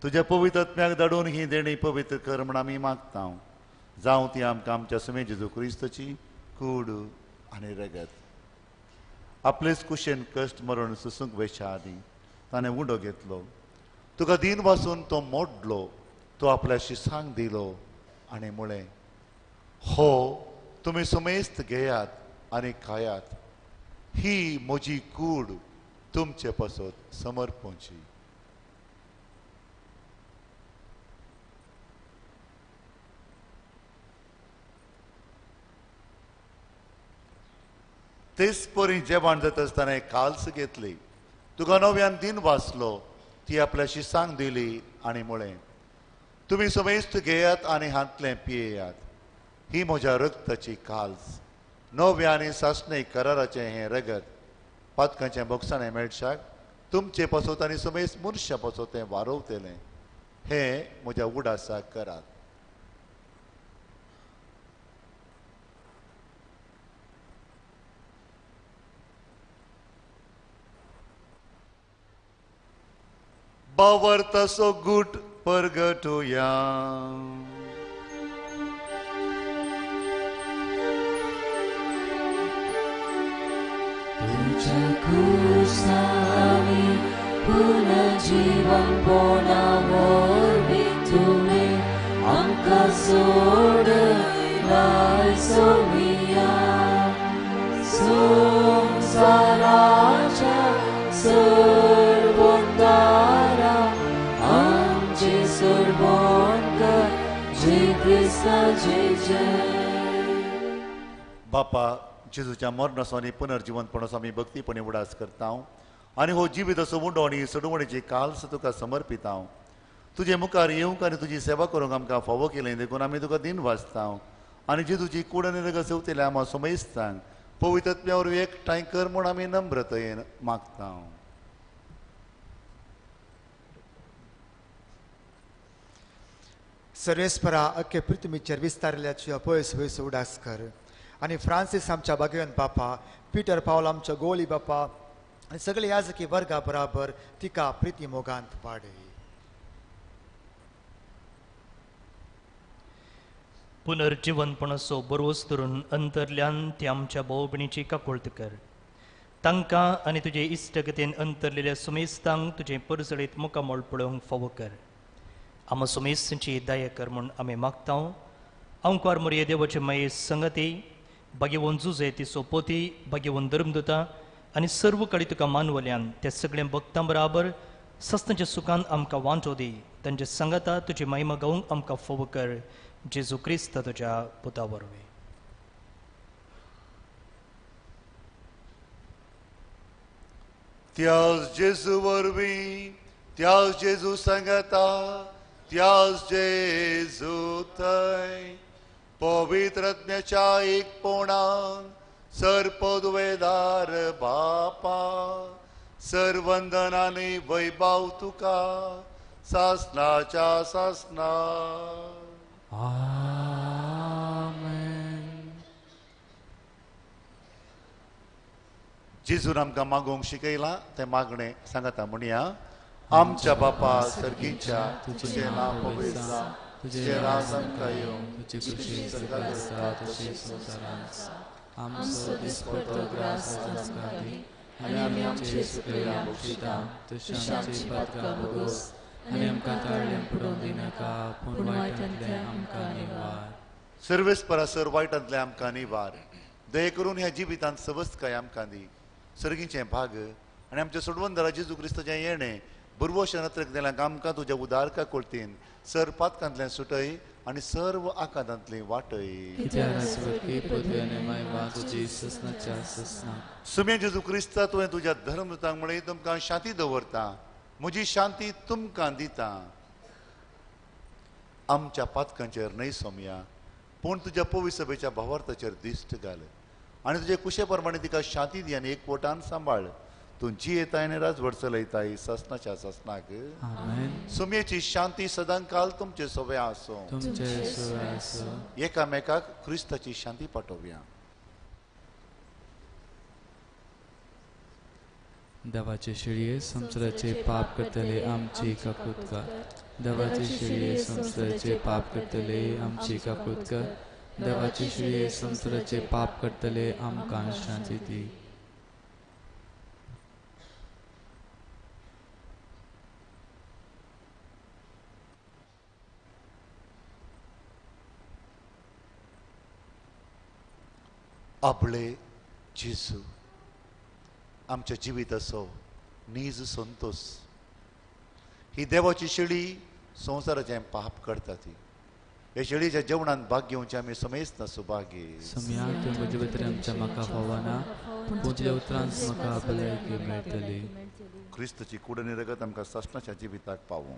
Speaker 2: तुज्या पवित्र आत्म्याक धाडून ही देणी पवित्र कर म्हण आमी मागता. जावं ती आमकां आमच्या सुमे जेजू क्रिस्ताची कूड आनी रगत. आपलेच कुशेन कश्ट मरण सुसूंक वेच्या आदी ताणें उंडो घेतलो. तुका दीन वाचून तो मोडलो, तो आपल्या शिसांक दिलो आनी म्हळें, हो तुमी सुमेस्त घेयात आनी खायात. ही म्हजी कूड तुमचे पासत समर्पणची. तेच परी जेवण जाता आसतना काल्स घेतली. तुका नव्यान दिन वाचलो, ती आपल्या शिसांक दिली आनी म्हळें, तुमी सुमेस्त घेयात आनी हातलें पियेयात. ही म्हज्या रक्ताची काल्स, नव्या आनी सासणे कराराचें हें रगत. पातकांचें बोगसाणें मेळशाक तुमचे पासत आनी सुमेस्त मनशा पासत तें वारोवतलें. हें म्हज्या उडासाक करात. बावर तसो गुट परगटुया.
Speaker 7: तुझ्या कुसावी पुनर्जीवन पोनावरवी तुवें आमकां सोडलाय सोमिया. संसाराच्या सरवंदारा आमची सोडवण कर, जे क्रिस्ताचे जय.
Speaker 2: बापा जेजूच्या मरणासानी पुनर्जीवनपणाचो आमी भक्तीपणे उडास करता. आनी हो जिवीत असो उंडो आनी सडवणेची काल्स तुका समर्पिता. तुजे मुखार येवंक आनी तुजी सेवा करूंक आमकां फावो केलें देखून आमी तुका दिन वाचता. आनी जेजूची कूड आनी रगत सेवतले आमी सुमेस्तांक पवित्र आत्म्या वरवीं एकठांय कर म्हूण आमी नम्रतायेन मागता.
Speaker 9: सर्वेस्परा अख्खे पृथ्वीचेर विस्तारल्याची अपयस वयस उडास कर. आनी फ्रांसीस आमच्या भाग्यवान बापा, पिटर पावल आमच्या गोली बापा आनी सगळे याजकी वर्गा बराबर तिका प्रिती मोगांत पाडय.
Speaker 10: पुनर्जीवनपणाचो बरोस धरून अंतरल्यान ती आमच्या भाव भयणीची काकुळट कर. तांकां आनी तुजे इश्टगतीन अंतरलेल्या सुमेस्तांक तुजे परसळीत मुखामोळ पळोवंक फावो कर. आम सुमेस्तांची दया कर म्हूण आमी मागता. अंकार मोरये देवाचे माये संगती, भाग्यवन जुजे ती सोपोती, भाग्यवन धर्मदूता आनी सर्व कडेन तुका मानवल्यान त्या सगळ्या भक्तां बराबर सस्तांच्या सुखान आमकां वांटो दी. तांच्या संगता तुजी महिमा गावंक आमकां फावो कर. जेजू क्रिस्त तुज्या पुता वरवीं.
Speaker 2: त्याच जेजू वरवीं, त्याच जेजू सांगता, त्याच जेजू थंय पवित्र आत्म्याच्या एकपणान सरपदवेदार बापा सर्वंदन आनी वैभव तुका सासणाच्या सासणा.
Speaker 1: आमेन.
Speaker 2: जेजून आमकां मागोवंक शिकयलां तें मागणें सांगता म्हणया. आमच्या बापा सर्गीच्या तुजें नांव पवित्र जावं, तुजें राज आमकां येवं,
Speaker 1: तुजी खुशी स्वर्गांत आसता तशी संवसारांत आसा. आमचो दिसपट्टो ग्रास आमकां दी आनी आमी आमचे चुकलेल्या बक्षिता तशी आमची पातकां भोगोस आनी आमकां ताळ्यान पडोवंक दिनाका, पूण वायटांतल्यान आमकां निवार.
Speaker 2: सर्वेस परासर वायटांतले आमकां निवार दये करून ह्या जिवितांत सबस्त काय आमकां दी सर्गीचे भाग आनी आमच्या सोडवंदरा जेजू क्रिस्ताचें येणें बरवोशें नत्रक देल्यांक आमकां तुज्या उदारका कोळतीन सर पातकांतल्यान सुटय आनी सर्व आकांतांतली वाटय सुमे जेजू क्रिस्ता तुवें तुज्या धर्मृतांक म्हणून तुमकां शांती दवरता म्हजी शांती तुमकां दिता आमच्या पातकांचेर न्हय सोमया पूण तुज्या पवित्र सभेच्या भावार्थाचेर दिश्ट घाल आनी तुजे कुशे प्रमाणे तिका शांती दी आनी एकवटान सांबाळ तूं जी येताय आनी राजवट चलयताय ससनाच्या ससनाक सुमयेची शांती सदांकाल तुमचे सोबे आसो एकामेकाक क्रिस्ताची शांती पाठोवया
Speaker 1: देवाचे शिळये संवसाराचे पाप करतले आमची काकूत कर देवाचे शिळये संवसाराचे पाप करतले आमची काकूत कर देवाचे शिळये संवसाराचे पाप करतले आमकां शांती दी
Speaker 2: आपले जेजू आमच्या जिविताचो नीज संतोष ही देवाची शेळी संवसाराचें पाप करता ती हे शेळीच्या जेवणांत भाग घेवचे आमी समेस्त सुभागी
Speaker 1: सम्याक तूं म्हजे भितर आमच्या म्हाका फावना पूण तुज्या उतरांत म्हाका भलायकी मेळटली
Speaker 2: क्रिस्तची कूड आनी रगत आमकां ससनाच्या जिविताक पावूं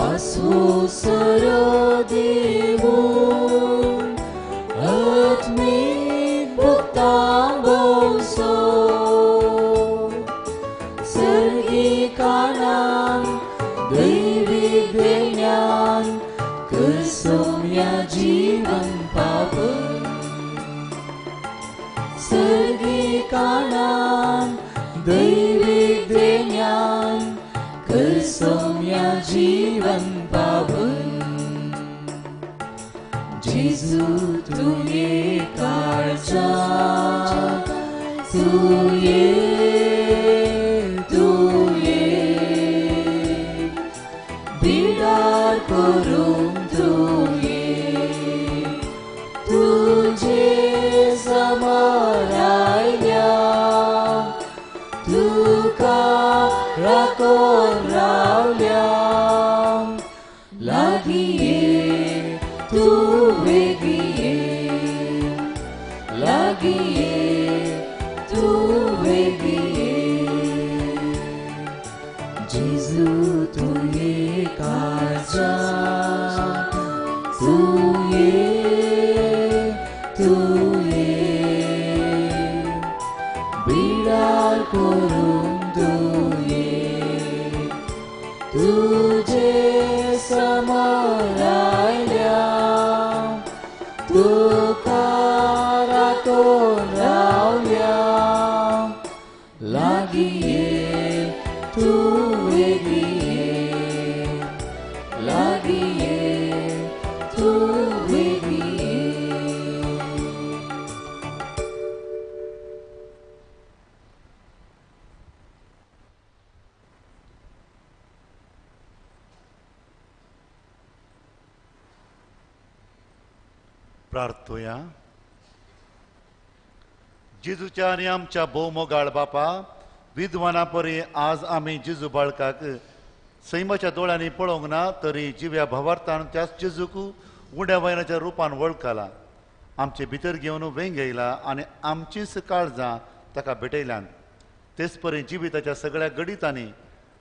Speaker 7: आसवो सरो देवून आत्मीक भुक्तांबोसो सर्गिकानां दैविक दैन्यान कसोम्या जीवन पावन सर्गिकानां दैविक दैन्यान कसोम्या जीवन पावन जेजू तुये काळजा तुये बिडार करूं तुये तुझे समोर आयल्या तुका राखोन रावल्या लागीं ये तू वेगळी ये लागीं ये तू वेगळी ये जेजू तुये काळजा तुये बिडार करून तुये तुझे समोर आयल्या तुका राखोन रावल्या लागीं ये तू वेगळी ये लागीं ये तू वेगळी ये
Speaker 2: प्रार्थोया. जेजूच्या आनी आमच्या भोवमोगाळ बापा विद्वाना परी आज आमी जेजू बाळकाक सैमाच्या दोळ्यांनी पळोवंक ना तरी जिव्या भावार्थान त्याच जेजूक उड्या वयनाच्या रुपान वळखला आमचे भितर घेवन वेंग येयला आनी आमचीच काळजां ताका भेटयल्यान तेच परी जिविताच्या सगळ्या गणितांनी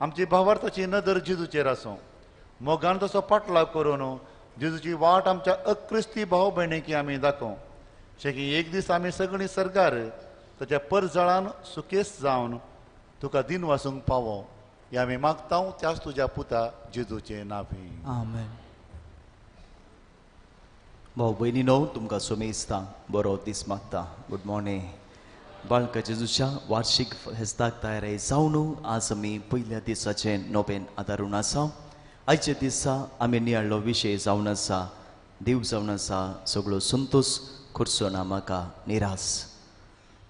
Speaker 2: आमची भावार्थाची नदर जेजूचेर आसूं मोगान तसो पाटलाव करून जेजूची वाट आमच्या अक्रिस्ती भाव भयणीकी आमी दाखोव शेकी एक दीस आमी सगळीं सरकार ताच्या परजळान सुकेस जावन तुका दिन वासूंक पावो हे आमी मागता त्याच तुज्या पुता जेजूचे नांवी
Speaker 1: आमेन.
Speaker 11: भाऊ भयणीनो तुमकां सोमेस्तां बरो दीस मागता. Good morning. बाळका जेजूच्या वार्षिक फेस्ताक तयारी जावन आज आमी पयल्या दिसाचें नोबेन आदारून आसा. आयच्या दिसा आमी नियाळ्ळो विशय जावन आसा देव जावन आसा सगळो संतोश खुर्सो ना म्हाका निरास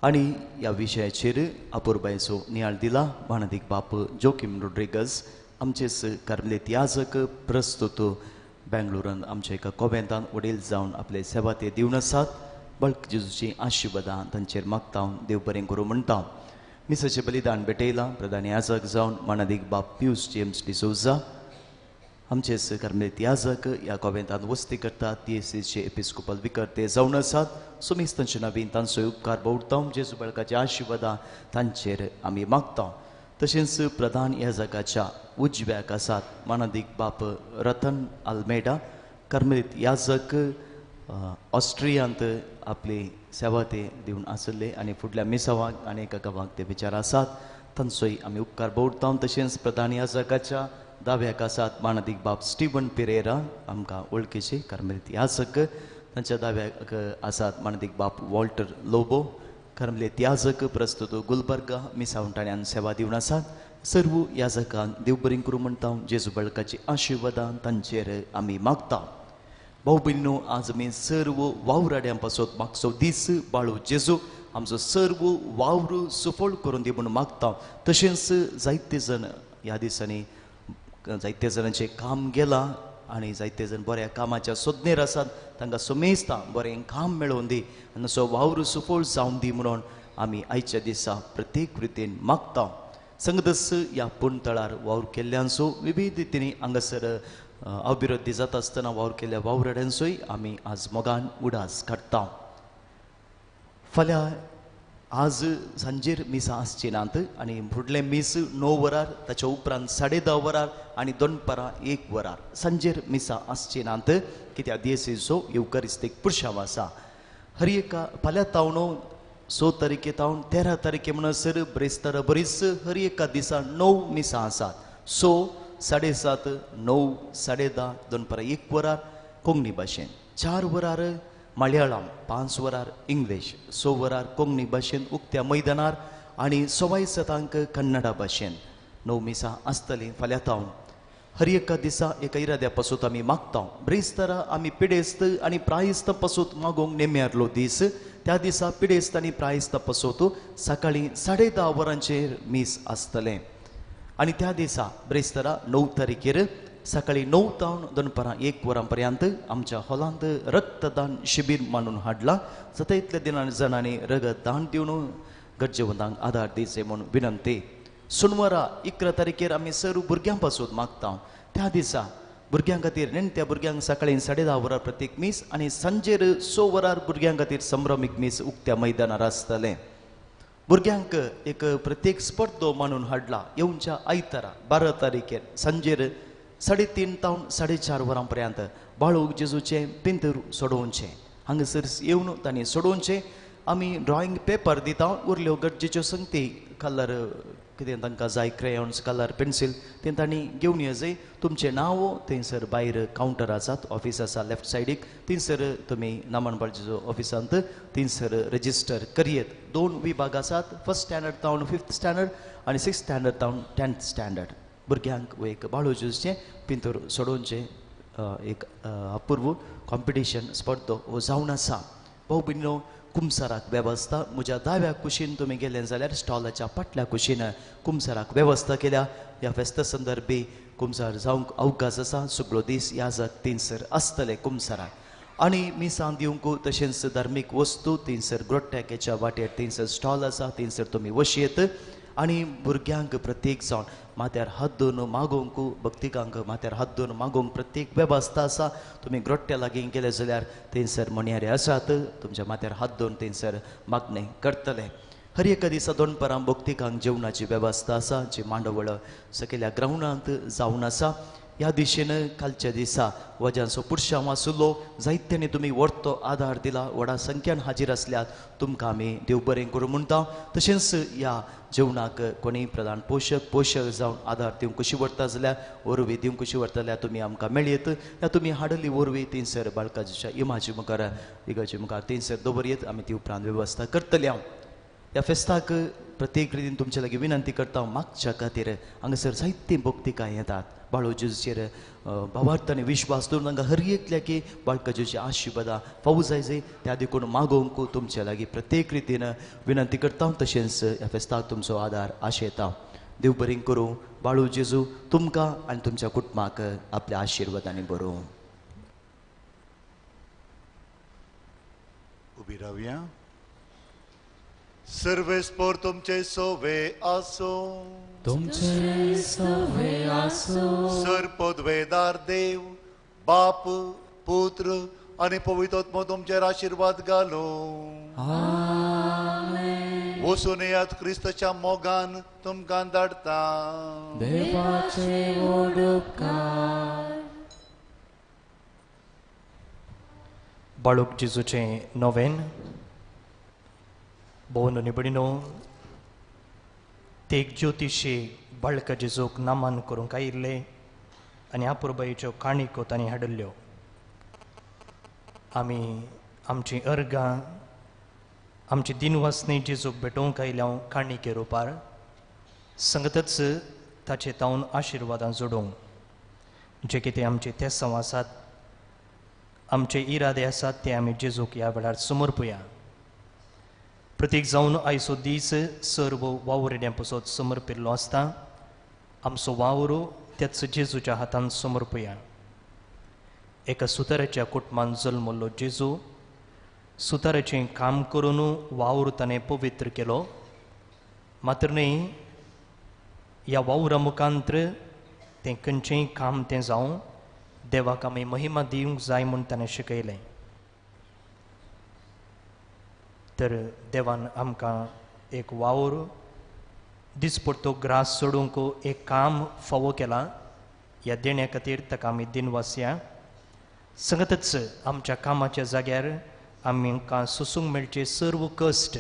Speaker 11: आनी ह्या विशयाचेर अपुरबायचो नियाळ दिला बाणादीक बाप जोकिम रोड्रिगज आमचेच कार्मेलीत याजक प्रस्तुत बेंगळुरान आमच्या एका कॉवेंतान वडील जावन आपले सेवा ते दिवन आसात. बळक जेजूची आशिर्वादां तांचेर मागता देव बरें करूं म्हणटा. मिसाचें बलिदान भेटयलां प्रधान याजक जावन बाणादीक बाप पियूस जेम्स डिसोजा आमचेच कार्मेलीत याजक ह्या कॉवेंतान वस्ती करतात. TSCचे एपिस्कोपल विकर ते जावन आसात. सुमीस तांचे नवीन तांचो उपकार भोवता जेजू बाळकाच्या आशिर्वादां तांचेर आमी मागता. तशेंच प्रधान याजकाच्या उजव्याक आसात मानादीक बाप रतन आल्मेडा कार्मेलीत याजक ऑस्ट्रियांत आपली सेवा ते दिवन आसले आनी फुडल्या मिसावाक आनी एका गांवाक ते विचार आसात तांचोय आमी उपकार भोवता. तशेंच प्रधान याजकाच्या दाव्याक आसात मानादीक बाप स्टीवन पेरेरा आमकां वळखीचे कार्मेलीत याजक. तांच्या दाव्याक आसात मानादीक बाप वॉल्टर लोबो कार्मेलीत याजक प्रस्तुत गुलबर्गा मिसावंटाण्यान सेवा दिवन आसात. सर्व याजकांक देव बरें करूं म्हणटा जेजू बाळकाची आशिर्वादां तांचेर आमी मागता. भाऊ भयणीनो आज आमी सर्व वावराड्यां पासून मागचो दीस बाळू जेजू आमचो सर्व वावर सफळ करून दी म्हणून मागता. तशेंच जायते जण ह्या दिसांनी जायते जणांचें काम गेलां आनी जायते जण बऱ्या कामाच्या सोदनेर आसात तांकां सोमेस्ता बरें काम मेळोवन दी आनी असो वावर सफळ जावन दी म्हणून आमी आयच्या दिसा प्रत्येक रितीन मागता. संगदस ह्या पुणतळार वावर केल्ल्यांचो विविध रितींनी हांगासर अभिवृद्धी जाता आसतना वावर केल्ल्या वावराड्यांचोय आमी आज मोगान उडास काडटा. फाल्यां आज सांजेर मिसा आसची नात आणि फुडले मीस 9 वरार ताच्या उपरांत 10:30 वरार आणि दनपारां 1 वरार सांजेर मिसा आसची नात कित्याक दियेसीचो युकारिस्तीक पुरशाव आसा. हर एका फाल्यां तावणो 6 तारीखे तावन 13 तारीखे म्हणसर ब्रेस्तारा बरीच हर एका दिसा 9 मिसा आसात. 6, 7:30, 9, 10:30 दनपारां 1 वरार कोंकणी भाशेन, 4 वरार मल्याळम, 5 वरार इंग्लीश, 6 वरार कोंकणी भाशेन उक्त्या मैदानार आणि 7:15 कन्नडा भाशेन 9 मिसा आसतली फाल्यां तावन. हर एका दिसा एका इराद्या पासून आमी मागता. ब्रेस्तारा आमी पिडेस्त आनी प्रायस्त पासून मागोवंक नेम्यारलो दीस. त्या दिसा पिडेस्त आनी प्रायस्त पासून सकाळीं 10:30 वरांचेर मीस आसतलें. आणि त्या दिसा ब्रेस्तारा 9 तारीखेर सकाळी 9 तावन दनपारां 1 वरां पर्यंत आमच्या हॉलांत रक्तदान शिबीर मांडून हाडला. जाता इतल्या दिनांनी जणांनी रगत दान दिवन गरजेवंतांक आदार दिवचे म्हूण विनंती. सुनवारा 11 तारीखेर आमी सर्व भुरग्यां पासून मागता. त्या दिसा भुरग्यां खातीर नेणट्या भुरग्यांक सकाळीं 10:30 वरार प्रत्येक मीस आणि सांजेर 6 वरार भुरग्यां खातीर संभ्रमीक मीस उक्त्या मैदानार आसतलें. भुरग्यांक एक प्रत्येक स्पर्धो मांडून हाडला. येवच्या आयतारा 12 तारीखेर सांजेर 3:30 तावन 4:30 वरां पर्यंत बाळूक जेजूचे पिंतूर सोडोवचें. हांगासर येवन तांणी सोडोवचें. आमी ड्रॉइंग पेपर दिता. उरल्यो गरजेच्यो संगती कलर कितें तांकां जाय क्रेयॉन्स कलर पेन्सील तें तांणी घेवन येजय. तुमचें नांव थंयसर भायर कावंटर आसात, ऑफिस आसा लेफ्ट सायडीक, थंयसर तुमी नामनबाळचेजो ऑफिसांत थंयसर रजिस्टर करयेत. 2 विभाग आसात, 1st स्टँडर्ड तावन 5th स्टँडर्ड आणि 6th स्टँडर्ड तावन 10th स्टँडर्ड. भुरग्यांक एक बाळूजेचें पिंतूर सोडोवचें एक अपूर्व कॉम्पिटिशन स्पर्धो हो जावन आसा. भाऊ भयणीनो, कुमसाराक वेवस्था म्हज्या दाव्या कुशीन तुमी गेले जाल्यार स्टॉलाच्या फाटल्या कुशीन कुमसाराक वेवस्था केल्या. ह्या फेस्ता संदर्भी कुमसार जावंक अवकाश आसा. सगळो दीस याजक थंयसर आसतले कुमसाराक. आणि मिसां दिवंक तशेंच धार्मीक वस्तू थंयसर ग्रोट्याकेच्या वाटेर थंयसर स्टॉल आसा, थंयसर तुमी वशेत. आणि भुरग्यांक प्रत्येक जावन माथ्यार हात दवरून मागोवंक, भक्तिकांक माथ्यार हात दवरून मागोवंक प्रत्येक वेवस्था आसा. तुमी ग्रोट्ट्या लागीं गेले जाल्यार थंयसर मणयारे आसात, तुमच्या माथ्यार हात दवरून थंयसर मागणें करतले. हर एका दिसा दनपारां भक्तिकांक जेवणाची वेवस्था आसा, जी मांडवळ सकयल्या ग्रावंडांत जावन आसा. ह्या दिशेन कालच्या दिसा वजांचो पुरशांव आसलो. जायत्यांनी तुमी व्हडतो आदार दिला. व्हडा संख्यान हाजीर आसल्यात. तुमकां आमी देव बरें करूं म्हणटा. तशेंच ह्या जेवणाक कोणीय प्रधान पोशक जावन आदार दिवंक कशी व्हरता जाल्यार, वरवीं दिवंक कशी व्हरता जाल्यार तुमी आमकां मेळयेत. या तुमी हाडली वरवीं थंयसर बाळकाजीच्या इमाचे मुखार इगाचे मुखार थंयसर दवरयेत. आमी ती उपरांत वेवस्था करतली. हांव ह्या फेस्ताक प्रत्येक रितीन तुमचे लागीं विनंती करता मागच्या खातीर. हांगासर जायतीं भक्तिकाय येतात. बाळू जेजूचेर भावार्थ आनी विश्वास दवरून तांकां हर एकल्या की बाळका जेजूची आशिर्वादां फावू जाय त्या देखून मागोवंक तुमचे लागीं प्रत्येक रितीन विनंती करता. तशेंच ह्या फेस्ताक तुमचो आदार आशेता. देव बरें करूं. बाळू जेजू तुमकां आनी तुमच्या कुटुंबाक आपल्या आशिर्वादांनी भरूं.
Speaker 2: उबी रावया. सर्वेस्पोर तुमचे सोवे आसो.
Speaker 1: तुमचे सवे आसो.
Speaker 2: सर्पद्वेदार देव बाप पुत्र आणि पवित्रोत्म तुमचेर आशीर्वाद घालो.
Speaker 1: आमेन.
Speaker 2: वचून येयात क्रिस्ताच्या मोगान तुमकां धाडटा.
Speaker 1: देवाचे व्हड उपकार.
Speaker 10: बाळूक जेजूचें नोवेन. भोवन आनी भयणीनो, तेग ज्योतिशी बाळका जेजूक नामान करूंक आयिल्ले आनी आपुरबायेच्यो काणयो तांणी हाडिल्ल्यो. आमी आमची अर्गां आमची दिनवासनी जेजूक भेटोवंक आयल्या काणिके रुपार संगतच ताचे तावन आशिर्वादां जोडूंक जे कितें आमचे तेसांव आसात, आमचे इरादे आसात, ते आमी जेजूक ह्या वेळार समर्पुया. प्रत्येक जावन आयचो दीस सर्व वावुरड्यां पासून समर्पिल्लो आसता. आमचो वावर त्याच जेजूच्या हातांत समर्पुया. एका सुताराच्या कुटुंबांत जल्मलो जेजू सुताराचें काम करून वावर ताणें पवित्र केलो. मात्र न्ही, ह्या वावरा मुखांत्र तें खंयचेंय काम तें जावं देवाक आमी महिमा दिवंक जाय म्हूण ताणें शिकयलें. तर देवान आमकां एक वावर दिसपट्टो ग्रास सोडूंक एक काम फावो केला. ह्या देण्या खातीर ताका आमी दिनवास या. सगतच आमच्या कामाच्या जाग्यार आमकां सोसूंक मेळचे सर्व कश्ट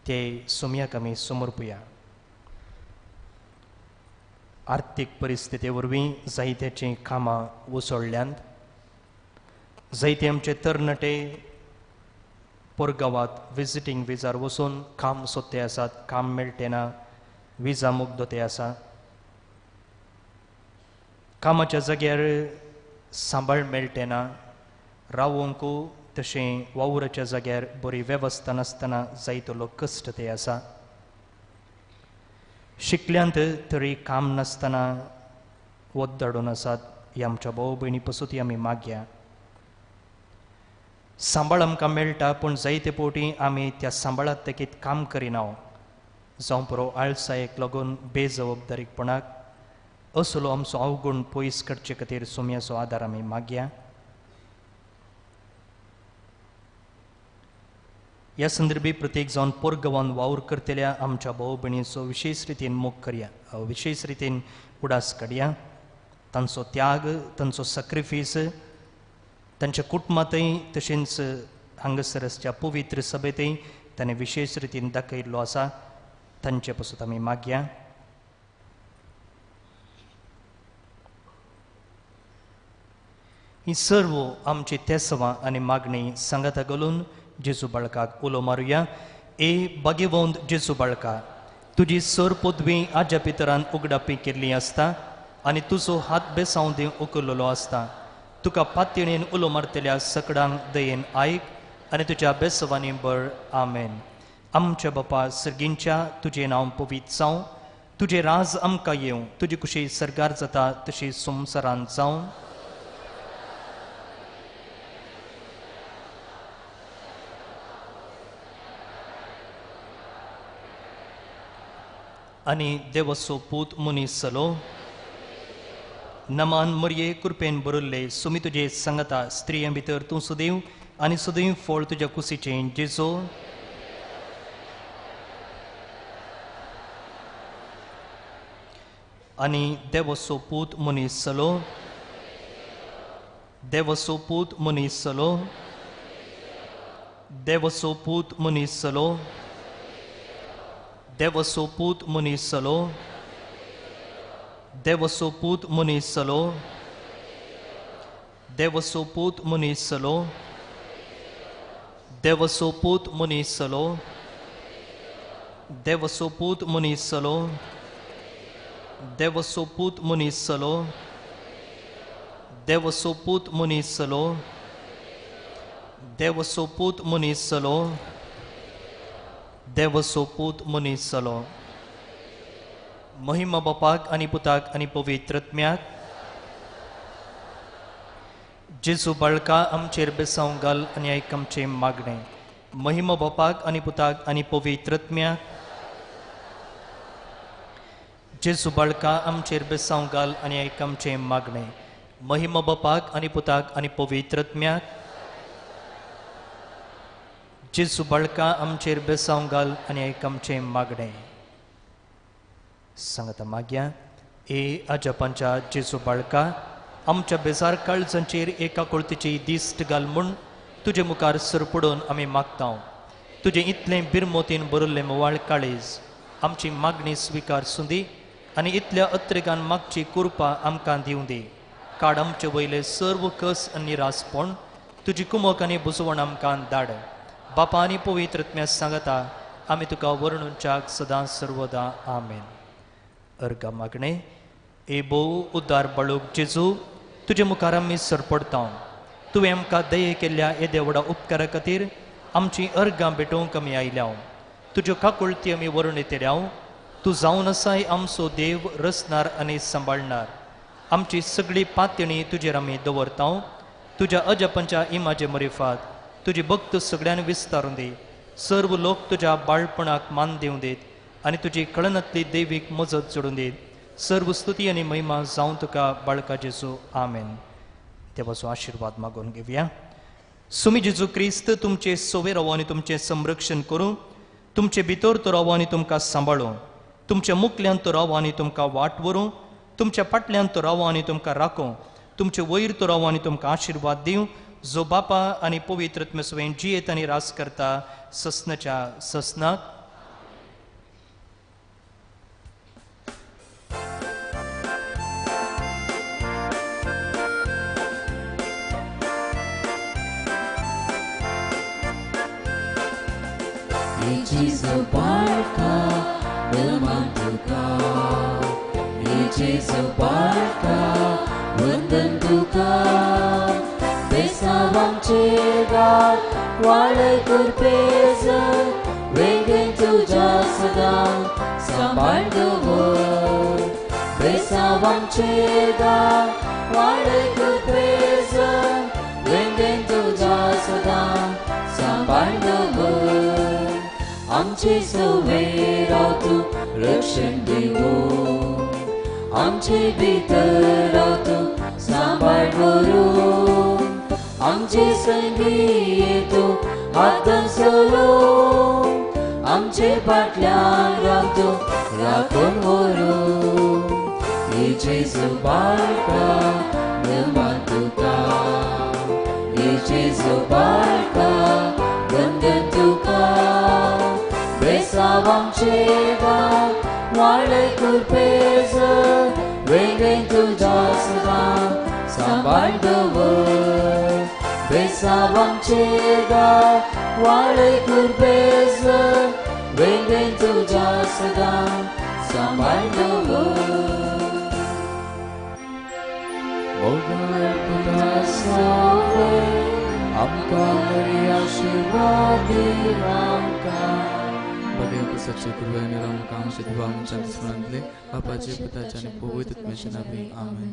Speaker 10: ते सोम्याक आमी समर्पुया. आर्थीक परिस्थिती वरवीं जायत्याचीं कामां उसळ्ळ्यांत. जायते आमचे तरणाटे परगांवांत विजिटींग विजार वचून काम सोदते आसात, काम मेळटे ना, विजा मुग्धते आसा. कामाच्या जाग्यार सांबाळ मेळटे ना, रावोंक तशें वावराच्या जाग्यार बरी वेवस्था नासतना जायतो लोक कश्ट ते आसा. शिकल्यांत तरी काम नासतना वद्दाडून आसात. ही आमच्या भाव भयणी पसून आमी मागया. सांबाळ आमकां मेळटा पूण जायते फावटी आमी त्या सांबाळात तेकीत काम करिना. जावं पुरो आळसायेक लागून बेजबाबदारीपणाक असलो आमचो अवगुण पयस करचे खातीर सोम्याचो आदार आमी मागया. ह्या संदर्भी प्रत्येक जावन परगांवान वावर करतल्या आमच्या भाव भयणीचो विशेष रितीन मोग करया, विशेष रितीन उडास काडया. तांचो त्याग, तांचो सॅक्रिफीस तांच्या कुटुंबांतय तशेंच हांगासरच्या पवित्र सभेतय ताणें विशेष रितीन दाखयल्लो आसा. तांचे पासून आमी मागया. ही सर्व आमची तेसवां आनी मागणी सांगाता घालून जेजू बाळकाक उलो मारुया. ए भाग्यवंत जेजू बाळका, तुजी सर पदवी आज्या पितरान उगडापी केल्ली आसता आनी तुजो हात बेसांव दिवंक उखललो आसता. तुका पातयेन उलो मारतल्या सकडांक दयेन आयक आनी तुज्या बेसवांनी बळ. आमेन. आमच्या बापा सर्गींच्या तुजें नांव पवित्र जावं, तुजें राज आमकां येवं, तुजी कुशी सरकार जाता तशी संवसारांत जावं. आनी देवाचो पूत मनीस जालो. नमान मरये कृपेन बरयल्ले सुमी तुजे सांगता स्त्रियां भितर तूं सदैव आनी सदैव फळ तुज्या कुशीचें जेजो. आनी देवाचो पूत मनीस जालो. देवाचो पूत मनीस जालो. देवाचो पूत मनीस जालो. देवाचो पूत मनीस जालो. देवाचो पूत मनीस जालो. देवाचो पूत मनीस जालो. देवाचो पूत मनीस जालो. देवाचो पूत मनीस जालो. देवाचो पूत मनीस जालो. देवाचो पूत मनीस जालो. देवाचो पूत मनीस जालो. देवाचो पूत मनीस जालो. महिमा बापाक आनी पुताक आनी पवित्र आत्म्याक. जेजू बाळका आमचेर बेसांव घाल आनी आयक आमचें मागणें. महिमा बापाक आनी पुताक आनी पवित्र आत्म्याक. जेजू बाळका आमचेर बेसांव घाल आनी आयक आमचें मागणें. महिमा बापाक आनी पुताक आनी पवित्र आत्म्याक. जेजू बाळका आमचेर बेसांव घाल आनी आयक आमचें मागणें. सांगता मागया. ए आजपांच्या जेजू बाळका, आमच्या बेजार काळजांचेर एका कुळतीची दिश्ट घाल म्हूण तुजे मुखार सरपडून आमी मागता. तुजें इतलें बिरमोतीन बरयल्लें मोवाळ काळीज आमची मागणी स्विकार सुंदी आनी इतल्या अत्रेगान मागची कृपा आमकां दिवं दी. काड आमचे वयले सर्व कस आनी निरासपण तुजी कुमक आनी बुजवण आमकां धाड. बापा आनी पवित्र आत्म्या सांगता आमी तुका वर्णुंच्याक सदां सर्वदा. आमेन. अर्गा मागणे. ए भोव उद्दार बाळूक जेजू, तुजे मुखार आमी सरपडता. तुवें आमकां दये केल्ल्या येद्या व्हडा उपकारा खातीर आमची अर्गां भेटोवंक आमी आयल्या. तुज्यो काकुळती आमी वर्णितल्या. तूं जावन आसाय आमचो देव, रचणार आनी सांबाळणार. आमची सगळी पातयणी तुजेर आमी दवरता. तुज्या अजपांच्या इमाजे मरिफात तुजी भक्त सगळ्यान विस्तारून दी. सर्व लोक तुज्या बाळपणाक मान दिवं दीत आनी तुजी कळनातली दैवीक मजत जोडून दीत. सर्व स्तुती आनी महिमा जावं तुका बाळका जेजू. आमेन. देवाचो आशिर्वाद मागून घेवया. सुमी जेजू क्रिस्त तुमचे सोवे रावो आनी तुमचें संरक्षण करूं, तुमचे भितर तो रावो आनी तुमकां सांबाळूं, तुमच्या मुखल्यान तो रावो आनी तुमकां वाट व्हरूं, तुमच्या फाटल्यान तो रावो आनी तुमकां राखूं, तुमचे वयर तो रावो आनी तुमकां आशिर्वाद दिवं, जो बापा आनी पवित्र आत्म्यासोबत जियेत आनी रास करता ससनाच्या ससनाक.
Speaker 1: Jesu barca, Wilman tuka. Jesu barca, Wundan tuka. Besawang chega, walay kurpeza. Wegen tuja sadang, sambal duvo. Besawang chega, walay kurpeza. Wegen tuja sadang, sambal duvo. आमचे सवे राव तू रक्षण देवो, आमचे भितर राव तू सांभाळ करून, आमचे संगी येतो हातान सोलो, आमचे फाटल्यान राव तू राखून व्हरून. जेजू बाळका निर्माण तुका, जेजू बाळका वंदन तुका. Besawang chega, walay kurpeza. Wegen tuja sadang, sambal duvo. Besawang chega, walay kurpeza. Wegen tuja sadang, sambal duvo. Mogar putasave, amka hari ashirwadi ramka.
Speaker 12: Bagaimana persepsi kurban dalam kaum sedang mencari semangatnya, Bapa Cipta Cani Pawit Atmesha Nabi. Amin.